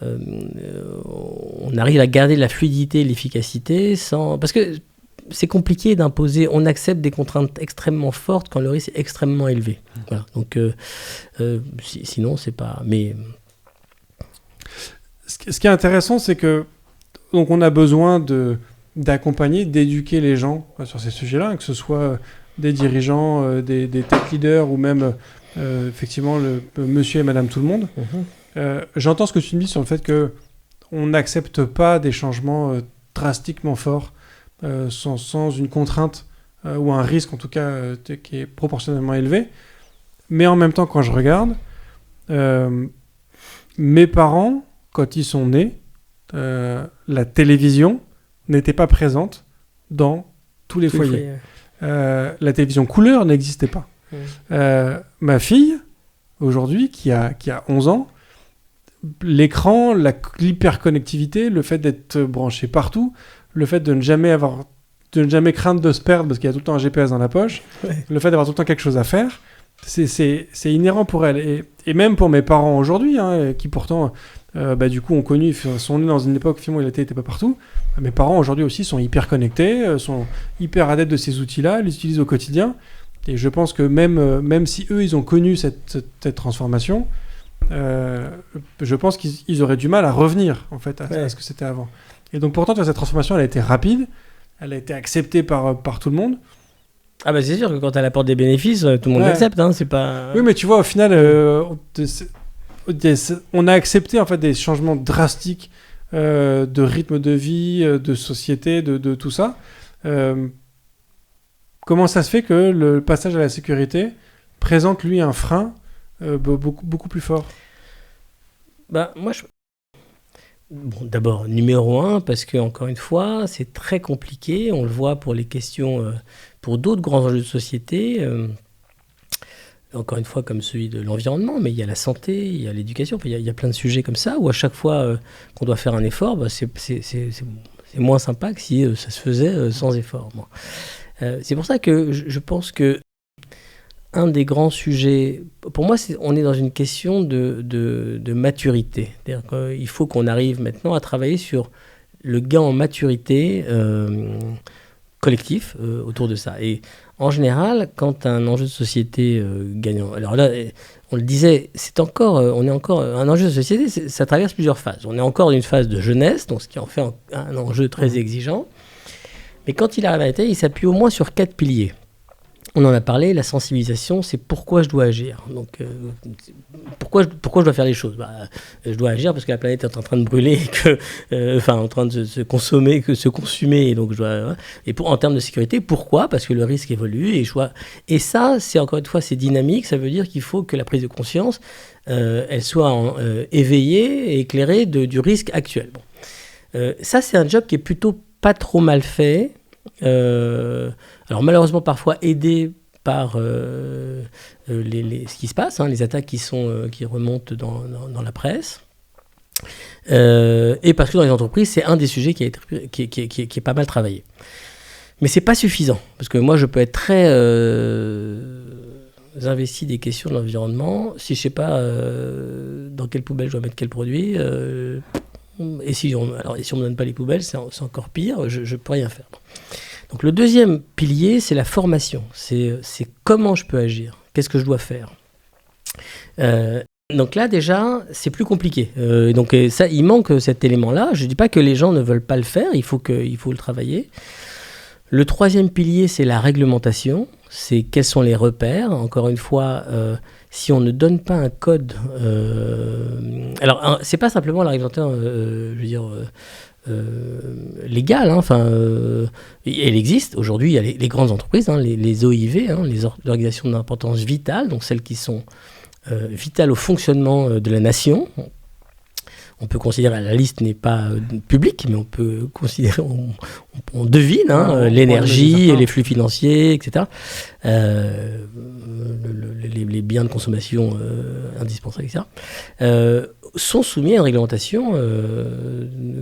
Speaker 2: on arrive à garder la fluidité et l'efficacité sans... Parce que c'est compliqué d'imposer. On accepte des contraintes extrêmement fortes quand le risque est extrêmement élevé. Voilà. Donc, sinon, c'est pas... Mais...
Speaker 1: Ce qui est intéressant, c'est que donc on a besoin d'accompagner, d'éduquer les gens sur ces sujets-là, que ce soit des dirigeants, des tech leaders ou même effectivement le monsieur et madame tout le monde. J'entends ce que tu me dis sur le fait qu'on n'accepte pas des changements drastiquement forts sans une contrainte ou un risque en tout cas qui est proportionnellement élevé. Mais en même temps, quand je regarde, mes parents, quand ils sont nés, la télévision n'était pas présente dans tous les foyers. La télévision couleur n'existait pas. Ma fille, aujourd'hui, qui a 11 ans, l'écran, l'hyperconnectivité, le fait d'être branché partout, le fait de ne jamais craindre de se perdre parce qu'il y a tout le temps un GPS dans la poche, le fait d'avoir tout le temps quelque chose à faire, c'est inhérent pour elle. Et même pour mes parents aujourd'hui, qui pourtant... du coup, sont nés dans une époque où la télé n'était pas partout. Mes parents aujourd'hui aussi sont hyper connectés, sont hyper adeptes de ces outils-là, les utilisent au quotidien. Et je pense que même si eux, ils ont connu cette transformation, je pense qu'ils auraient du mal à revenir en fait à ce que c'était avant. Et donc pourtant, cette transformation, elle a été rapide, elle a été acceptée par tout le monde.
Speaker 2: Ah c'est sûr que quand elle apporte des bénéfices, tout le monde l'accepte. C'est pas...
Speaker 1: Oui, mais tu vois, au final... on a accepté en fait des changements drastiques de rythme de vie, de société, de tout ça. Comment ça se fait que le passage à la sécurité présente lui un frein beaucoup plus fort ?
Speaker 2: Moi, d'abord, numéro 1, parce que encore une fois, c'est très compliqué. On le voit pour les questions, pour d'autres grands enjeux de société. Encore une fois, comme celui de l'environnement, mais il y a la santé, il y a l'éducation, il y a plein de sujets comme ça, où à chaque fois qu'on doit faire un effort, c'est moins sympa que si ça se faisait sans effort. C'est pour ça que je pense que un des grands sujets, pour moi, on est dans une question de maturité. C'est-à-dire qu'il faut qu'on arrive maintenant à travailler sur le gain en maturité collectif autour de ça. Et en général, quand un enjeu de société gagnant... Alors là, on le disait, on est encore un enjeu de société, ça traverse plusieurs phases. On est encore dans une phase de jeunesse, donc ce qui en fait un enjeu très exigeant. Mais quand il arrive à la tête, il s'appuie au moins sur 4 piliers. On en a parlé, la sensibilisation, c'est pourquoi je dois agir. Donc, pourquoi je dois faire les choses ? Je dois agir parce que la planète est en train de brûler, en train de se consumer, et donc je dois. Et en termes de sécurité, pourquoi ? Parce que le risque évolue et ça, c'est encore une fois, c'est dynamique. Ça veut dire qu'il faut que la prise de conscience, elle soit éveillée et éclairée du risque actuel. Ça, c'est un job qui est plutôt pas trop mal fait. Alors malheureusement parfois aidé par ce qui se passe, les attaques qui remontent dans la presse, et parce que dans les entreprises c'est un des sujets qui est pas mal travaillé. Mais c'est pas suffisant, parce que moi je peux être très investi des questions de l'environnement, si je sais pas dans quelle poubelle je dois mettre quel produit, et si on me donne pas les poubelles, c'est encore pire, je peux rien faire. Donc le deuxième pilier, c'est la formation. C'est comment je peux agir, qu'est-ce que je dois faire. Donc là déjà, c'est plus compliqué. Donc ça, il manque cet élément-là. Je ne dis pas que les gens ne veulent pas le faire, il faut le travailler. Le troisième pilier, c'est la réglementation. C'est quels sont les repères. Encore une fois, si on ne donne pas un code... alors, c'est pas simplement la réglementation, légale. Elle existe. Aujourd'hui, il y a les grandes entreprises, les OIV, les organisations d'importance vitale, donc celles qui sont vitales au fonctionnement de la nation. On peut considérer, la liste n'est pas publique, mais on peut considérer, on devine l'énergie, les flux financiers, etc. Les biens de consommation indispensables, etc. Sont soumis à une réglementation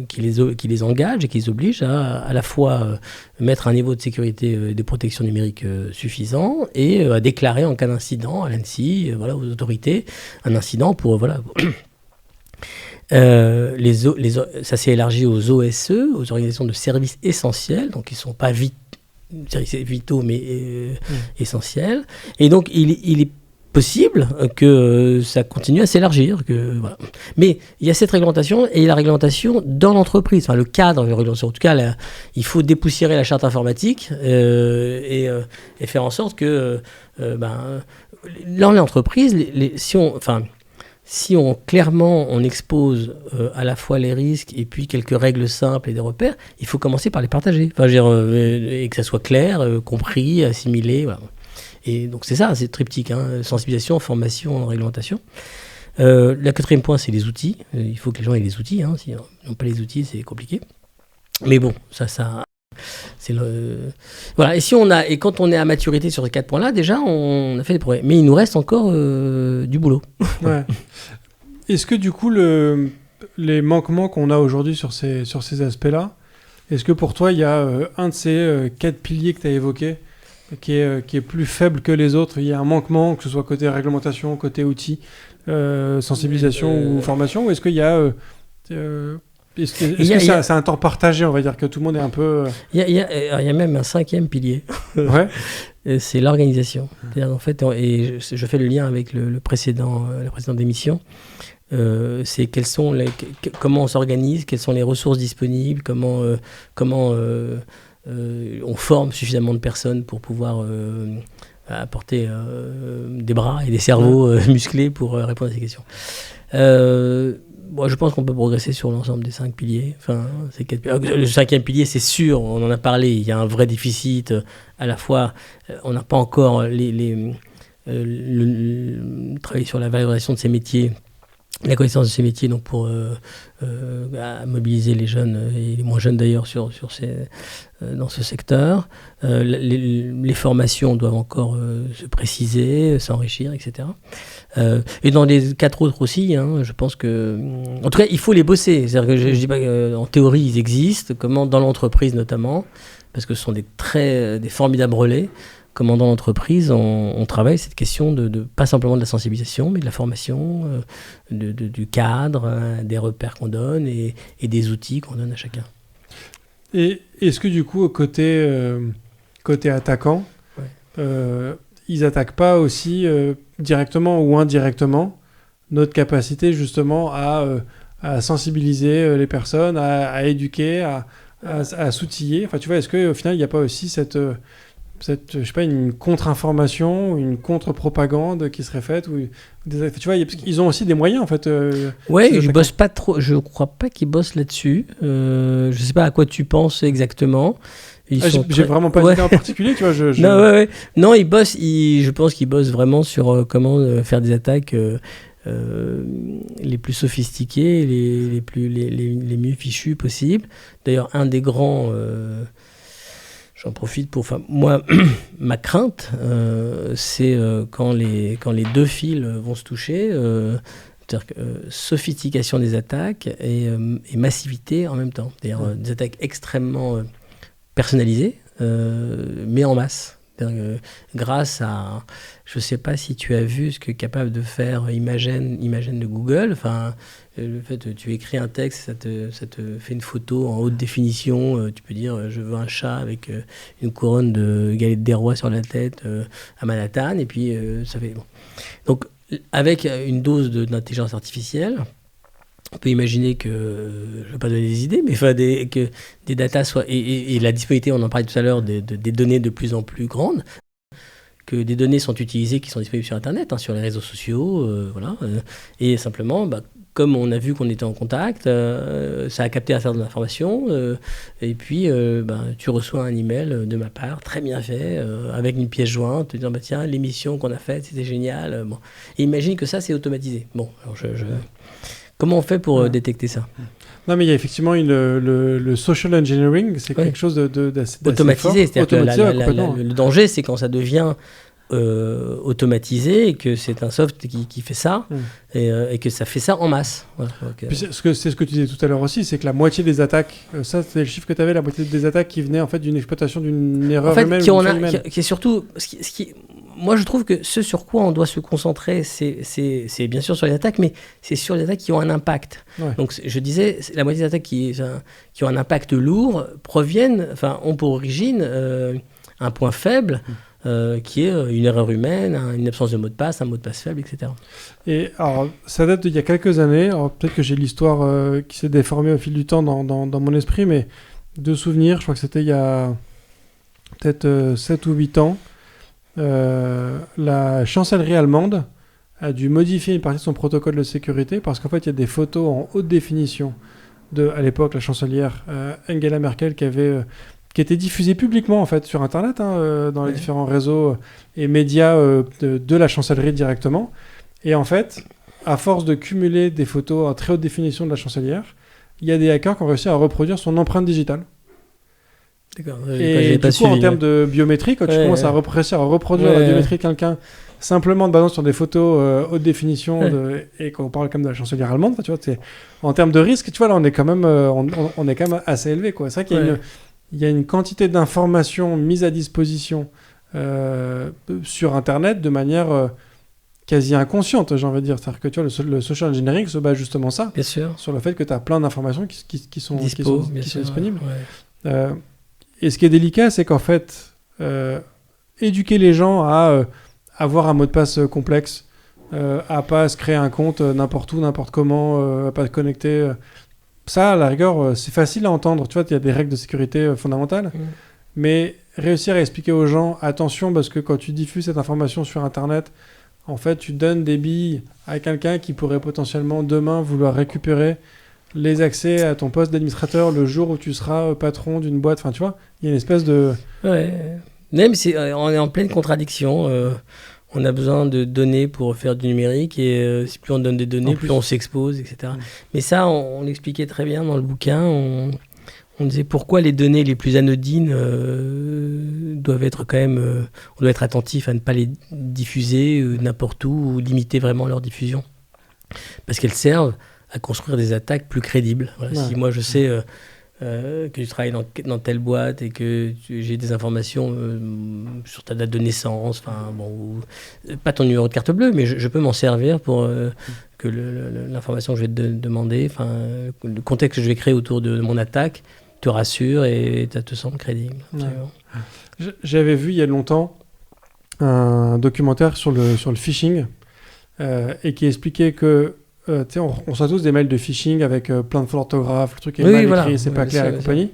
Speaker 2: qui les engage et qui les oblige à la fois mettre un niveau de sécurité et de protection numérique suffisant et à déclarer en cas d'incident à l'ANSSI, aux autorités, un incident pour... ça s'est élargi aux OSE, aux organisations de services essentiels, donc qui ne sont pas vitaux mais essentiels. Et donc il est possible que ça continue à s'élargir. Mais il y a cette réglementation et la réglementation dans l'entreprise, le cadre de la réglementation. En tout cas, il faut dépoussiérer la charte informatique et faire en sorte que dans l'entreprise, si on clairement on expose à la fois les risques et puis quelques règles simples et des repères, il faut commencer par les partager. Et que ça soit clair, compris, assimilé. Voilà. Et donc c'est ça, c'est triptyque, sensibilisation, formation, réglementation. Le quatrième point, c'est les outils. Il faut que les gens aient les outils. S'ils n'ont pas les outils, c'est compliqué. Mais bon, ça c'est voilà. Et quand on est à maturité sur ces 4 points-là, déjà, on a fait des progrès. Mais il nous reste encore du boulot.
Speaker 1: Ouais. Est-ce que du coup, les manquements qu'on a aujourd'hui sur ces aspects-là, est-ce que pour toi, il y a un de ces 4 piliers que tu as évoqués qui est plus faible que les autres? Il y a un manquement, que ce soit côté réglementation, côté outils, sensibilisation ou formation, ou est-ce qu'il y a... Est-ce que c'est un temps partagé, on va dire, que tout le monde est un peu...
Speaker 2: Il y a même un 5e pilier.
Speaker 1: Ouais.
Speaker 2: C'est l'organisation. En fait, et je fais le lien avec la précédente émission. C'est comment on s'organise, quelles sont les ressources disponibles, comment on forme suffisamment de personnes pour pouvoir apporter des bras et des cerveaux musclés pour répondre à ces questions. Je pense qu'on peut progresser sur l'ensemble des 5 piliers. Le 5e pilier, c'est sûr, on en a parlé, il y a un vrai déficit. À la fois, on n'a pas encore travaillé sur la valorisation de ces métiers, la connaissance de ces métiers, donc pour mobiliser les jeunes et les moins jeunes d'ailleurs dans ce secteur. Les formations doivent encore se préciser, s'enrichir, etc. Et dans les 4 autres aussi, je pense que... En tout cas, il faut les bosser. C'est-à-dire que je ne dis pas qu'en théorie, ils existent, comment dans l'entreprise notamment, parce que ce sont des formidables relais. Comment dans l'entreprise, on travaille cette question de pas simplement de la sensibilisation, mais de la formation, du cadre, des repères qu'on donne et des outils qu'on donne à chacun.
Speaker 1: Et est-ce que du coup, côté attaquant, ils attaquent pas aussi directement ou indirectement notre capacité justement à sensibiliser les personnes, à éduquer, à s'outiller. Enfin, tu vois, est-ce qu'au final, il n'y a pas aussi cette je sais pas, une contre-information, une contre-propagande qui serait faite, ou tu vois, ils ont aussi des moyens en fait.
Speaker 2: Ouais, ils bossent pas trop. Je crois pas qu'ils bossent là-dessus. Je sais pas à quoi tu penses exactement.
Speaker 1: J'ai vraiment pas d'idée en particulier, tu vois.
Speaker 2: Non, ils bossent. Je pense qu'ils bossent vraiment sur comment faire des attaques les plus sophistiquées, les mieux fichues possibles. D'ailleurs, un des grands j'en profite pour... moi, ma crainte, c'est quand les 2 fils vont se toucher, c'est-à-dire sophistication des attaques et massivité en même temps. C'est-à-dire des attaques extrêmement personnalisées, mais en masse. Grâce à, je ne sais pas si tu as vu ce que est capable de faire Imagen de Google. Enfin, le fait tu écris un texte, ça te fait une photo en haute définition. Tu peux dire je veux un chat avec une couronne de galettes des rois sur la tête à Manhattan, et puis ça fait bon. Donc avec une dose d'intelligence artificielle, on peut imaginer que, je ne vais pas donner des idées, mais que des datas soient, et la disponibilité, on en parlait tout à l'heure, des données de plus en plus grandes, que des données sont utilisées qui sont disponibles sur Internet, sur les réseaux sociaux, voilà. Et simplement, comme on a vu qu'on était en contact, ça a capté un certain nombre d'informations, et puis tu reçois un email de ma part, très bien fait, avec une pièce jointe, te disant tiens, l'émission qu'on a faite, c'était génial. Bon. Et imagine que ça, c'est automatisé. Bon, alors comment on fait pour détecter ça ?
Speaker 1: Non, mais il y a effectivement le social engineering, c'est quelque chose d'assez
Speaker 2: automatisé.
Speaker 1: Fort.
Speaker 2: C'est-à-dire que le danger, c'est quand ça devient automatisé et que c'est un soft qui fait ça et que ça fait ça en masse. Voilà. Donc,
Speaker 1: c'est ce que tu disais tout à l'heure aussi, c'est que la moitié des attaques, ça c'est le chiffre que tu avais, la moitié des attaques qui venaient en fait d'une exploitation d'une erreur humaine.
Speaker 2: Qui est surtout... Moi, je trouve que ce sur quoi on doit se concentrer, c'est bien sûr sur les attaques, mais c'est sur les attaques qui ont un impact. Ouais. Donc, je disais, la moitié des attaques qui ont un impact lourd ont pour origine un point faible, qui est une erreur humaine, une absence de mot de passe, un mot de passe faible, etc.
Speaker 1: Et alors, ça date d'il y a quelques années. Alors, peut-être que j'ai l'histoire qui s'est déformée au fil du temps dans mon esprit, mais de souvenirs, je crois que c'était il y a peut-être 7 ou 8 ans. La chancellerie allemande a dû modifier une partie de son protocole de sécurité parce qu'en fait il y a des photos en haute définition à l'époque la chancelière Angela Merkel qui était diffusée publiquement en fait sur internet dans les différents réseaux et médias de la chancellerie directement, et en fait à force de cumuler des photos en très haute définition de la chancelière, il y a des hackers qui ont réussi à reproduire son empreinte digitale.
Speaker 2: D'accord.
Speaker 1: Et du coup, en termes de biométrie, quand tu commences à réussir à reproduire la biométrie de quelqu'un simplement de basant sur des photos haute définition et quand on parle comme de la chancelière allemande, tu vois, en termes de risque, tu vois, là, on est quand même assez élevé, quoi. C'est vrai qu'il y a une quantité d'informations mises à disposition sur Internet de manière quasi inconsciente, j'ai envie de dire. C'est-à-dire que tu vois, le social engineering se base justement ça,
Speaker 2: bien sûr,
Speaker 1: sur le fait que tu as plein d'informations qui sont disponibles.
Speaker 2: Ouais.
Speaker 1: Et ce qui est délicat, c'est qu'en fait, éduquer les gens à avoir un mot de passe complexe, à pas se créer un compte n'importe où, n'importe comment, à pas se connecter. Ça, à la rigueur, c'est facile à entendre. Tu vois, il y a des règles de sécurité fondamentales. Mais réussir à expliquer aux gens, attention, parce que quand tu diffuses cette information sur Internet, en fait, tu donnes des billes à quelqu'un qui pourrait potentiellement demain vouloir récupérer les accès à ton poste d'administrateur le jour où tu seras patron d'une boîte. Enfin, tu vois, il y a une espèce de...
Speaker 2: Ouais. Même on est en pleine contradiction. On a besoin de données pour faire du numérique et si plus on donne des données, plus on s'expose, etc. Mais ça, on l'expliquait très bien dans le bouquin. On disait pourquoi les données les plus anodines doivent être quand même... on doit être attentif à ne pas les diffuser n'importe où ou limiter vraiment leur diffusion. Parce qu'elles servent à construire des attaques plus crédibles. Voilà. Ouais. Si moi je sais que tu travailles dans telle boîte et que j'ai des informations sur ta date de naissance, pas ton numéro de carte bleue, mais je peux m'en servir pour que l'information que je vais te demander, le contexte que je vais créer autour de mon attaque te rassure et te semble crédible.
Speaker 1: Ouais. J'avais vu il y a longtemps un documentaire sur le phishing et qui expliquait que on reçoit tous des mails de phishing avec plein de fautes d'orthographe, le truc est mal écrit, c'est pas clair et compagnie.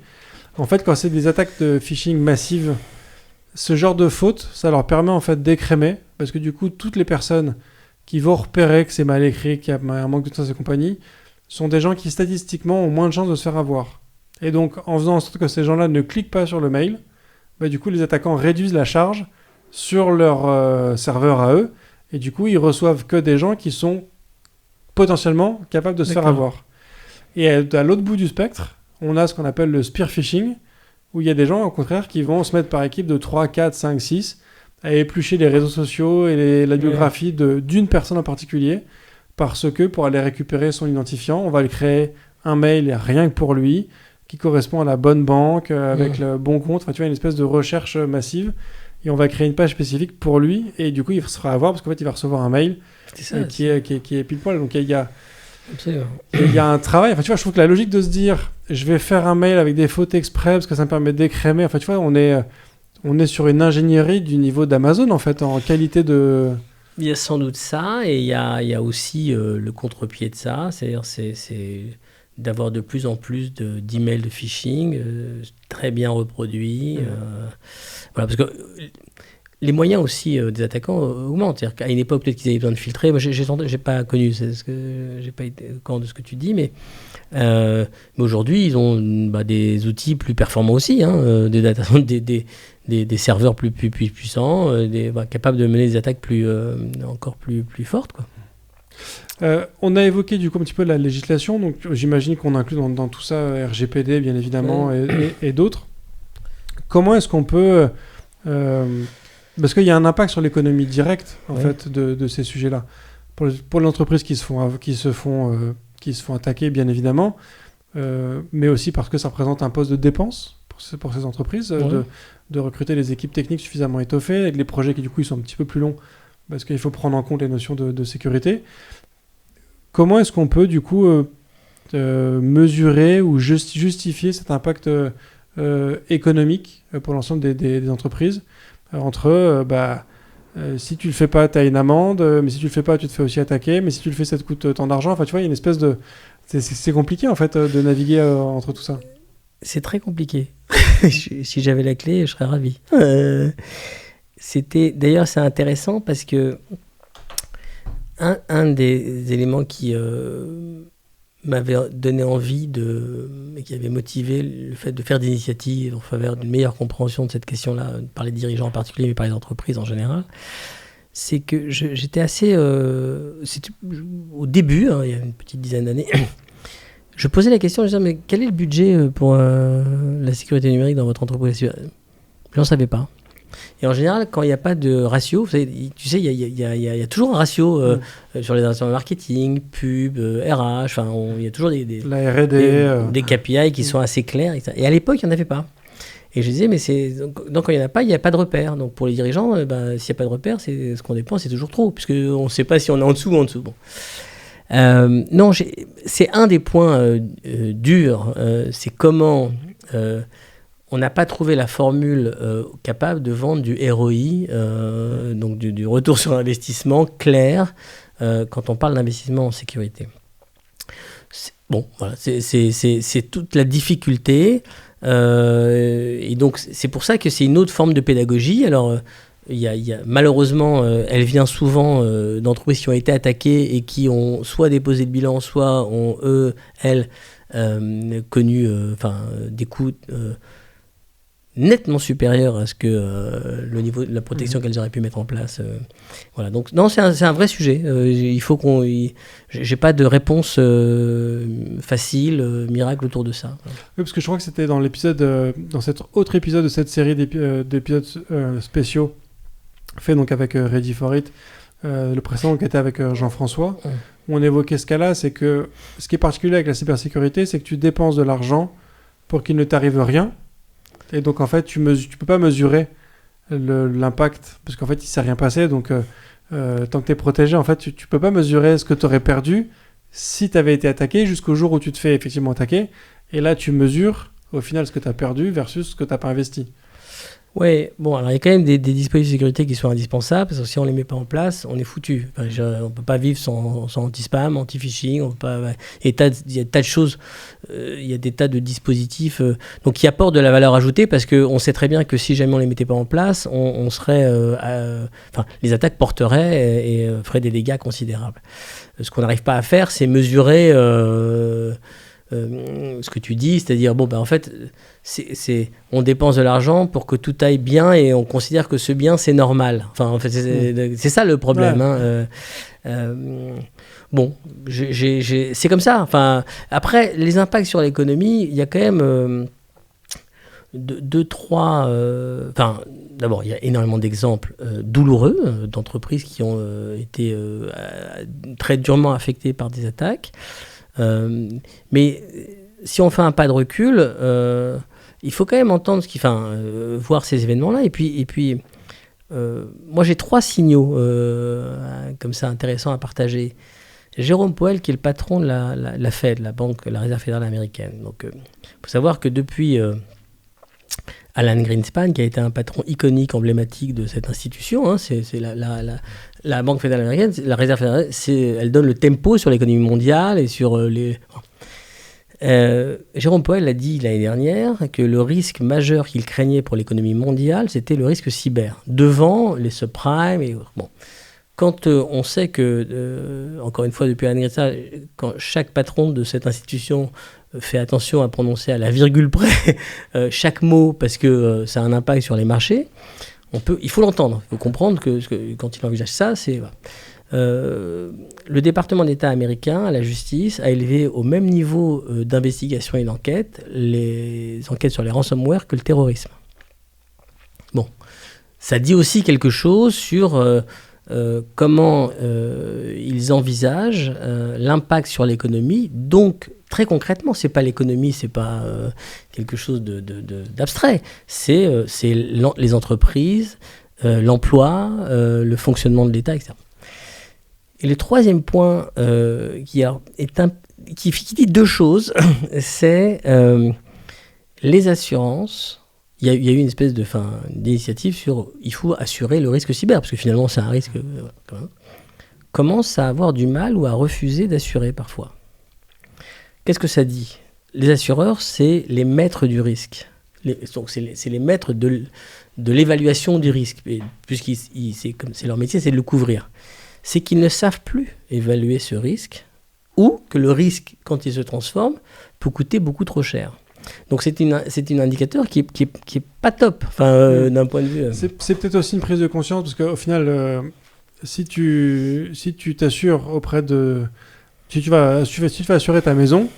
Speaker 1: En fait, quand c'est des attaques de phishing massives, ce genre de fautes, ça leur permet en fait d'écrémer, parce que du coup, toutes les personnes qui vont repérer que c'est mal écrit, qu'il y a un manque de sens et compagnie, sont des gens qui statistiquement ont moins de chances de se faire avoir. Et donc, en faisant en sorte que ces gens-là ne cliquent pas sur le mail, du coup, les attaquants réduisent la charge sur leur serveur à eux, et du coup, ils reçoivent que des gens qui sont potentiellement capable de se faire avoir. Et à l'autre bout du spectre, on a ce qu'on appelle le spear phishing, où il y a des gens, au contraire, qui vont se mettre par équipe de 3, 4, 5, 6 à éplucher les réseaux sociaux et la biographie d'une personne en particulier, parce que pour aller récupérer son identifiant, on va lui créer un mail rien que pour lui, qui correspond à la bonne banque, avec le bon compte. Enfin, tu vois, une espèce de recherche massive. et on va créer une page spécifique pour lui, et du coup, il se fera avoir parce qu'en fait, il va recevoir un mail qui est pile poil. Donc,
Speaker 2: Absolument.
Speaker 1: il y a un travail. Enfin, tu vois, je trouve que la logique de se dire, je vais faire un mail avec des fautes exprès parce que ça me permet d'écrémer. Enfin, tu vois, on est sur une ingénierie du niveau d'Amazon, en fait, en qualité de...
Speaker 2: Il y a sans doute ça, et il y a aussi le contre-pied de ça, c'est-à-dire c'est d'avoir de plus en plus d'emails de phishing très bien reproduits. Voilà, parce que les moyens aussi des attaquants augmentent. C'est-à-dire qu'à une époque, peut-être qu'ils avaient besoin de filtrer. Moi, j'ai pas connu, j'ai pas été au courant de ce que tu dis, mais aujourd'hui, ils ont des outils plus performants aussi, des serveurs plus puissants, capables de mener des attaques encore plus fortes, quoi.
Speaker 1: On a évoqué du coup un petit peu la législation, donc j'imagine qu'on inclut dans tout ça RGPD bien évidemment et d'autres. Comment est-ce qu'on peut... parce qu'il y a un impact sur l'économie directe en fait de ces sujets-là. Pour les entreprises qui se font attaquer bien évidemment, mais aussi parce que ça représente un poste de dépense pour ces entreprises de recruter les équipes techniques suffisamment étoffées, avec les projets qui du coup ils sont un petit peu plus longs parce qu'il faut prendre en compte les notions de sécurité. Comment est-ce qu'on peut du coup mesurer ou justifier cet impact économique pour l'ensemble des entreprises entre si tu le fais pas, tu as une amende, mais si tu le fais pas, tu te fais aussi attaquer, mais si tu le fais, ça te coûte tant d'argent. Enfin, tu vois, il y a une espèce de... C'est compliqué en fait de naviguer entre tout ça.
Speaker 2: C'est très compliqué. Si j'avais la clé, je serais ravi. D'ailleurs, c'est intéressant parce que un des éléments qui m'avait donné envie et qui avait motivé le fait de faire des initiatives en faveur d'une meilleure compréhension de cette question-là, par les dirigeants en particulier, mais par les entreprises en général, c'est que j'étais assez... c'était au début, il y a une petite dizaine d'années, je posais la question, je disais, mais quel est le budget pour la sécurité numérique dans votre entreprise ? Je n'en savais pas. Et en général, quand il n'y a pas de ratio, tu sais, il y a toujours un ratio sur les actions de marketing, pub, RH, enfin, il y a toujours
Speaker 1: la R&D,
Speaker 2: des KPI qui sont assez clairs. Et à l'époque, il n'y en avait pas. Et je disais, mais donc quand il n'y en a pas, il n'y a pas de repère. Donc pour les dirigeants, s'il n'y a pas de repère, ce qu'on dépense, c'est toujours trop, puisqu'on ne sait pas si on est en dessous ou en dessous. Bon. Non, c'est un des points durs, c'est comment... on n'a pas trouvé la formule capable de vendre du ROI, donc du retour sur investissement clair quand on parle d'investissement en sécurité. Voilà, c'est toute la difficulté. Et donc, c'est pour ça que c'est une autre forme de pédagogie. Alors, malheureusement, elle vient souvent d'entreprises qui ont été attaquées et qui ont soit déposé le bilan, soit ont, elles, connu des coûts... nettement supérieur à ce que le niveau de la protection qu'elles auraient pu mettre en place. Voilà. Donc, non, c'est un vrai sujet. Il faut j'ai pas de réponse facile, miracle autour de ça.
Speaker 1: Oui, parce que je crois que c'était dans cet autre épisode de cette série d'épisodes spéciaux fait donc avec Ready for It, le précédent qui était avec Jean-François, où on évoquait ce cas-là, c'est que ce qui est particulier avec la cybersécurité, c'est que tu dépenses de l'argent pour qu'il ne t'arrive rien. Et donc, en fait, tu peux pas mesurer l'impact, parce qu'en fait, il s'est rien passé. Donc, tant que tu es protégé, en fait, tu peux pas mesurer ce que tu aurais perdu si tu avais été attaqué jusqu'au jour où tu te fais effectivement attaquer. Et là, tu mesures, au final, ce que tu as perdu versus ce que tu n'as pas investi.
Speaker 2: Oui, bon, alors il y a quand même des dispositifs de sécurité qui sont indispensables, parce que si on ne les met pas en place, on est foutu. Enfin, on ne peut pas vivre sans anti-spam, anti-phishing, il y a des tas de choses, il y a des tas de dispositifs donc qui apportent de la valeur ajoutée, parce qu'on sait très bien que si jamais on ne les mettait pas en place, on serait... les attaques porteraient et feraient des dégâts considérables. Ce qu'on n'arrive pas à faire, c'est mesurer... ce que tu dis, c'est-à-dire en fait on dépense de l'argent pour que tout aille bien et on considère que ce bien c'est normal. Enfin en fait c'est ça le problème. C'est comme ça. Enfin après les impacts sur l'économie, il y a quand même trois. D'abord il y a énormément d'exemples douloureux d'entreprises qui ont été très durement affectées par des attaques. Mais si on fait un pas de recul, il faut quand même entendre voir ces événements-là. Et puis moi, j'ai 3 signaux comme ça intéressants à partager. Jérôme Powell, qui est le patron de la Fed, la Réserve fédérale américaine. Donc, faut savoir que depuis Alan Greenspan, qui a été un patron iconique, emblématique de cette institution, c'est la Banque fédérale américaine, la Réserve fédérale, elle donne le tempo sur l'économie mondiale et sur les... Jérôme Powell a dit l'année dernière que le risque majeur qu'il craignait pour l'économie mondiale, c'était le risque cyber, devant les subprimes et autres. Bon. Quand on sait que, encore une fois, depuis Alan Greenspan, quand chaque patron de cette institution fait attention à prononcer à la virgule près chaque mot parce que ça a un impact sur les marchés, il faut l'entendre. Il faut comprendre que quand il envisage ça, c'est... Voilà. Le département d'État américain, à la justice, a élevé au même niveau d'investigation et d'enquête les enquêtes sur les ransomware que le terrorisme. Bon, ça dit aussi quelque chose sur comment ils envisagent l'impact sur l'économie. Donc, très concrètement, c'est pas l'économie, c'est pas quelque chose d'abstrait. C'est les entreprises, l'emploi, le fonctionnement de l'État, etc. Et le troisième point qui dit 2 choses, c'est les assurances. Il y a eu une espèce d'initiative sur il faut assurer le risque cyber, parce que finalement c'est un risque quand même. Commence à avoir du mal ou à refuser d'assurer parfois. Qu'est-ce que ça dit ? Les assureurs, c'est les maîtres du risque. Donc c'est les maîtres de l'évaluation du risque, puisque c'est leur métier, c'est de le couvrir. C'est qu'ils ne savent plus évaluer ce risque, ou que le risque, quand il se transforme, peut coûter beaucoup trop cher. Donc c'est un indicateur qui est pas top, d'un point de vue...
Speaker 1: C'est peut-être aussi une prise de conscience, parce qu'au final, si tu t'assures auprès de... Si tu vas assurer ta maison,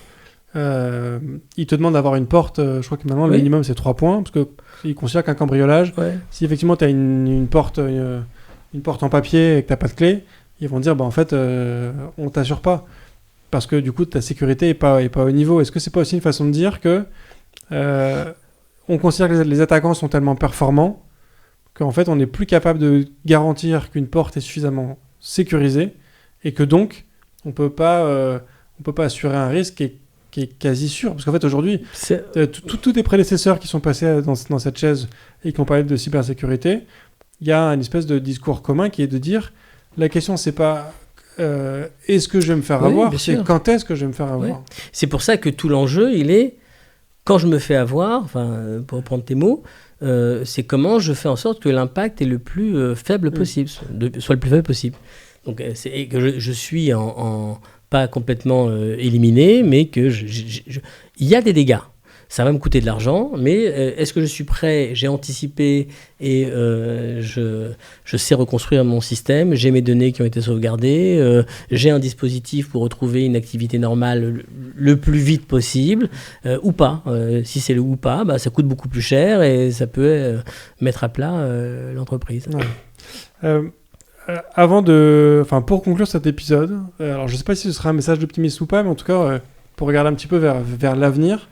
Speaker 1: il te demande d'avoir une porte, je crois que maintenant le minimum c'est 3 points, parce qu'il considère qu'un cambriolage, si effectivement tu as une porte en papier et que tu n'as pas de clé, ils vont dire en fait on t'assure pas, parce que du coup ta sécurité est pas au niveau. Est-ce que c'est pas aussi une façon de dire que on considère que les attaquants sont tellement performants qu'en fait on n'est plus capable de garantir qu'une porte est suffisamment sécurisée, et que donc on peut pas assurer un risque qui est quasi sûr, parce qu'en fait aujourd'hui tous tes prédécesseurs qui sont passés dans cette chaise et qui ont parlé de cybersécurité, il y a une espèce de discours commun qui est de dire la question c'est pas est-ce que je vais me faire avoir, c'est quand est-ce que je vais me faire avoir.
Speaker 2: C'est pour ça que tout l'enjeu il est quand je me fais avoir, pour reprendre tes mots, c'est comment je fais en sorte que l'impact est le plus faible possible, soit le plus faible possible. Donc et que je suis pas complètement éliminé, mais que il y a des dégâts. Ça va me coûter de l'argent, mais est-ce que je suis prêt ? J'ai anticipé et je sais reconstruire mon système. J'ai mes données qui ont été sauvegardées. J'ai un dispositif pour retrouver une activité normale le plus vite possible, ou pas. Si c'est le ou pas, ça coûte beaucoup plus cher et ça peut mettre à plat l'entreprise.
Speaker 1: Ouais. Pour conclure cet épisode, alors je ne sais pas si ce sera un message d'optimisme ou pas, mais en tout cas, pour regarder un petit peu vers l'avenir,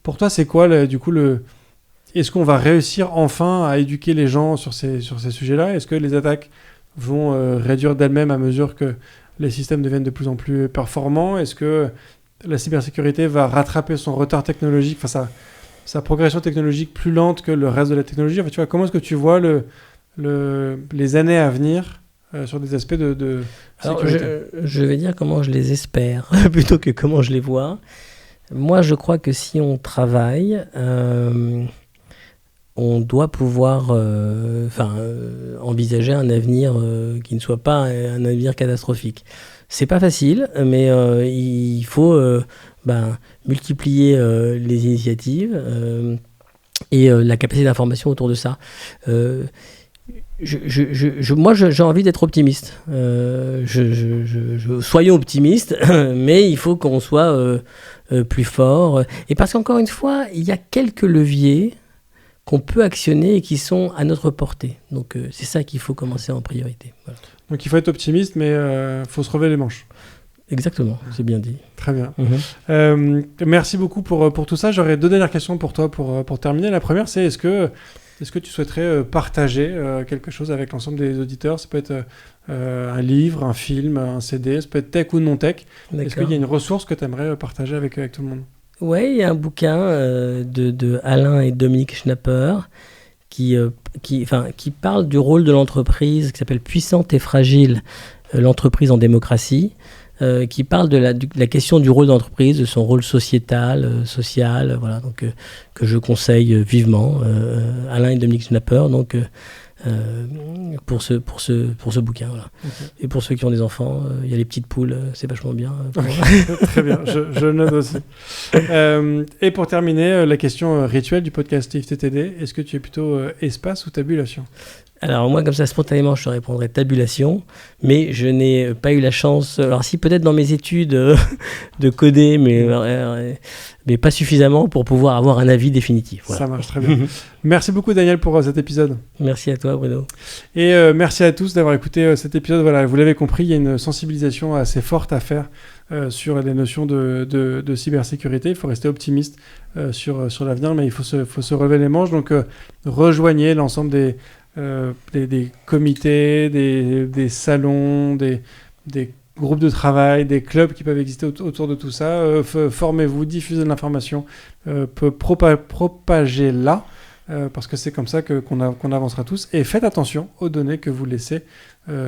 Speaker 1: pour toi, c'est quoi, est-ce qu'on va réussir enfin à éduquer les gens sur ces sujets-là ? Est-ce que les attaques vont réduire d'elles-mêmes à mesure que les systèmes deviennent de plus en plus performants ? Est-ce que la cybersécurité va rattraper son retard technologique, sa progression technologique plus lente que le reste de la technologie ? Tu vois, comment est-ce que tu vois les années à venir sur des aspects de sécurité ?
Speaker 2: Alors, je vais dire comment je les espère, plutôt que comment je les vois. Moi, je crois que si on travaille, on doit pouvoir envisager un avenir qui ne soit pas un avenir catastrophique. C'est pas facile, mais il faut multiplier les initiatives et la capacité d'information autour de ça. Moi, j'ai envie d'être optimiste. Soyons optimistes, mais il faut qu'on soit plus fort. Et parce qu'encore une fois, il y a quelques leviers qu'on peut actionner et qui sont à notre portée. Donc, c'est ça qu'il faut commencer en priorité. Voilà.
Speaker 1: Donc, il faut être optimiste, mais il faut se relever les manches.
Speaker 2: Exactement, c'est bien dit.
Speaker 1: Très bien. Merci beaucoup pour tout ça. J'aurais 2 dernières questions pour toi pour terminer. La première, c'est est-ce que Est-ce que tu souhaiterais partager quelque chose avec l'ensemble des auditeurs ? Ça peut être un livre, un film, un CD, ça peut être tech ou non tech.
Speaker 2: D'accord.
Speaker 1: Est-ce qu'il y a une ressource que tu aimerais partager avec tout le monde ?
Speaker 2: Oui, il y a un bouquin de Alain et Dominique Schnapper qui parle du rôle de l'entreprise, qui s'appelle « Puissante et fragile, l'entreprise en démocratie », qui parle de la question du rôle de l'entreprise, de son rôle sociétal, social, voilà, donc, que je conseille vivement, Alain et Dominique Schnapper, donc, pour ce bouquin. Voilà. Okay. Et pour ceux qui ont des enfants, il y a les petites poules, c'est vachement bien.
Speaker 1: Très bien, je note aussi. Et pour terminer, la question rituelle du podcast IFTTD, est-ce que tu es plutôt espace ou tabulation ?
Speaker 2: Alors moi, comme ça, spontanément, je te répondrais tabulation, mais je n'ai pas eu la chance, alors si peut-être dans mes études de coder, mais pas suffisamment pour pouvoir avoir un avis définitif. Voilà.
Speaker 1: Ça marche très bien. Merci beaucoup Daniel pour cet épisode.
Speaker 2: Merci à toi Bruno.
Speaker 1: Et merci à tous d'avoir écouté cet épisode. Voilà, vous l'avez compris, il y a une sensibilisation assez forte à faire sur les notions de cybersécurité. Il faut rester optimiste sur l'avenir, mais il faut se relever les manches. Donc rejoignez l'ensemble des comités, des salons, des groupes de travail, des clubs qui peuvent exister autour de tout ça. Formez-vous, diffusez de l'information, propagez-la, parce que c'est comme ça qu'on avancera tous. Et faites attention aux données que vous laissez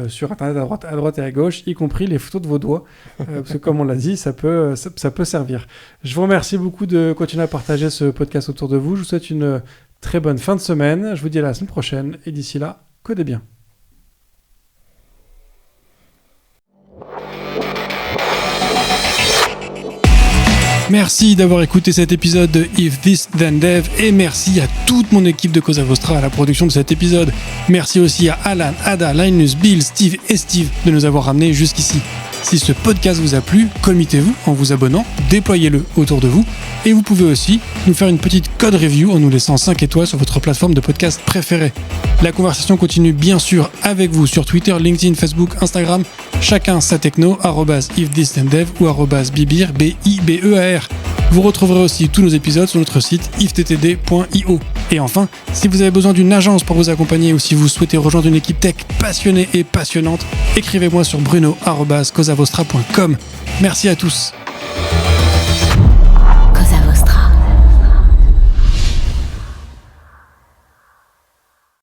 Speaker 1: sur Internet à droite et à gauche, y compris les photos de vos doigts, parce que comme on l'a dit, ça peut servir. Je vous remercie beaucoup de continuer à partager ce podcast autour de vous. Je vous souhaite une très bonne fin de semaine. Je vous dis à la semaine prochaine. Et d'ici là, codez bien. Merci d'avoir écouté cet épisode de If This Then Dev et merci à toute mon équipe de Cosa Vostra à la production de cet épisode. Merci aussi à Alan, Ada, Linus, Bill, Steve et Steve de nous avoir ramenés jusqu'ici. Si ce podcast vous a plu, committez-vous en vous abonnant, déployez-le autour de vous et vous pouvez aussi nous faire une petite code review en nous laissant 5 étoiles sur votre plateforme de podcast préférée. La conversation continue bien sûr avec vous sur Twitter, LinkedIn, Facebook, Instagram, chacun sa techno, @ifthisdendev ou @bibir, BIBEAR. Vous retrouverez aussi tous nos épisodes sur notre site iftttd.io. Et enfin, si vous avez besoin d'une agence pour vous accompagner ou si vous souhaitez rejoindre une équipe tech passionnée et passionnante, écrivez-moi sur bruno@cosavostra.com. Merci à tous.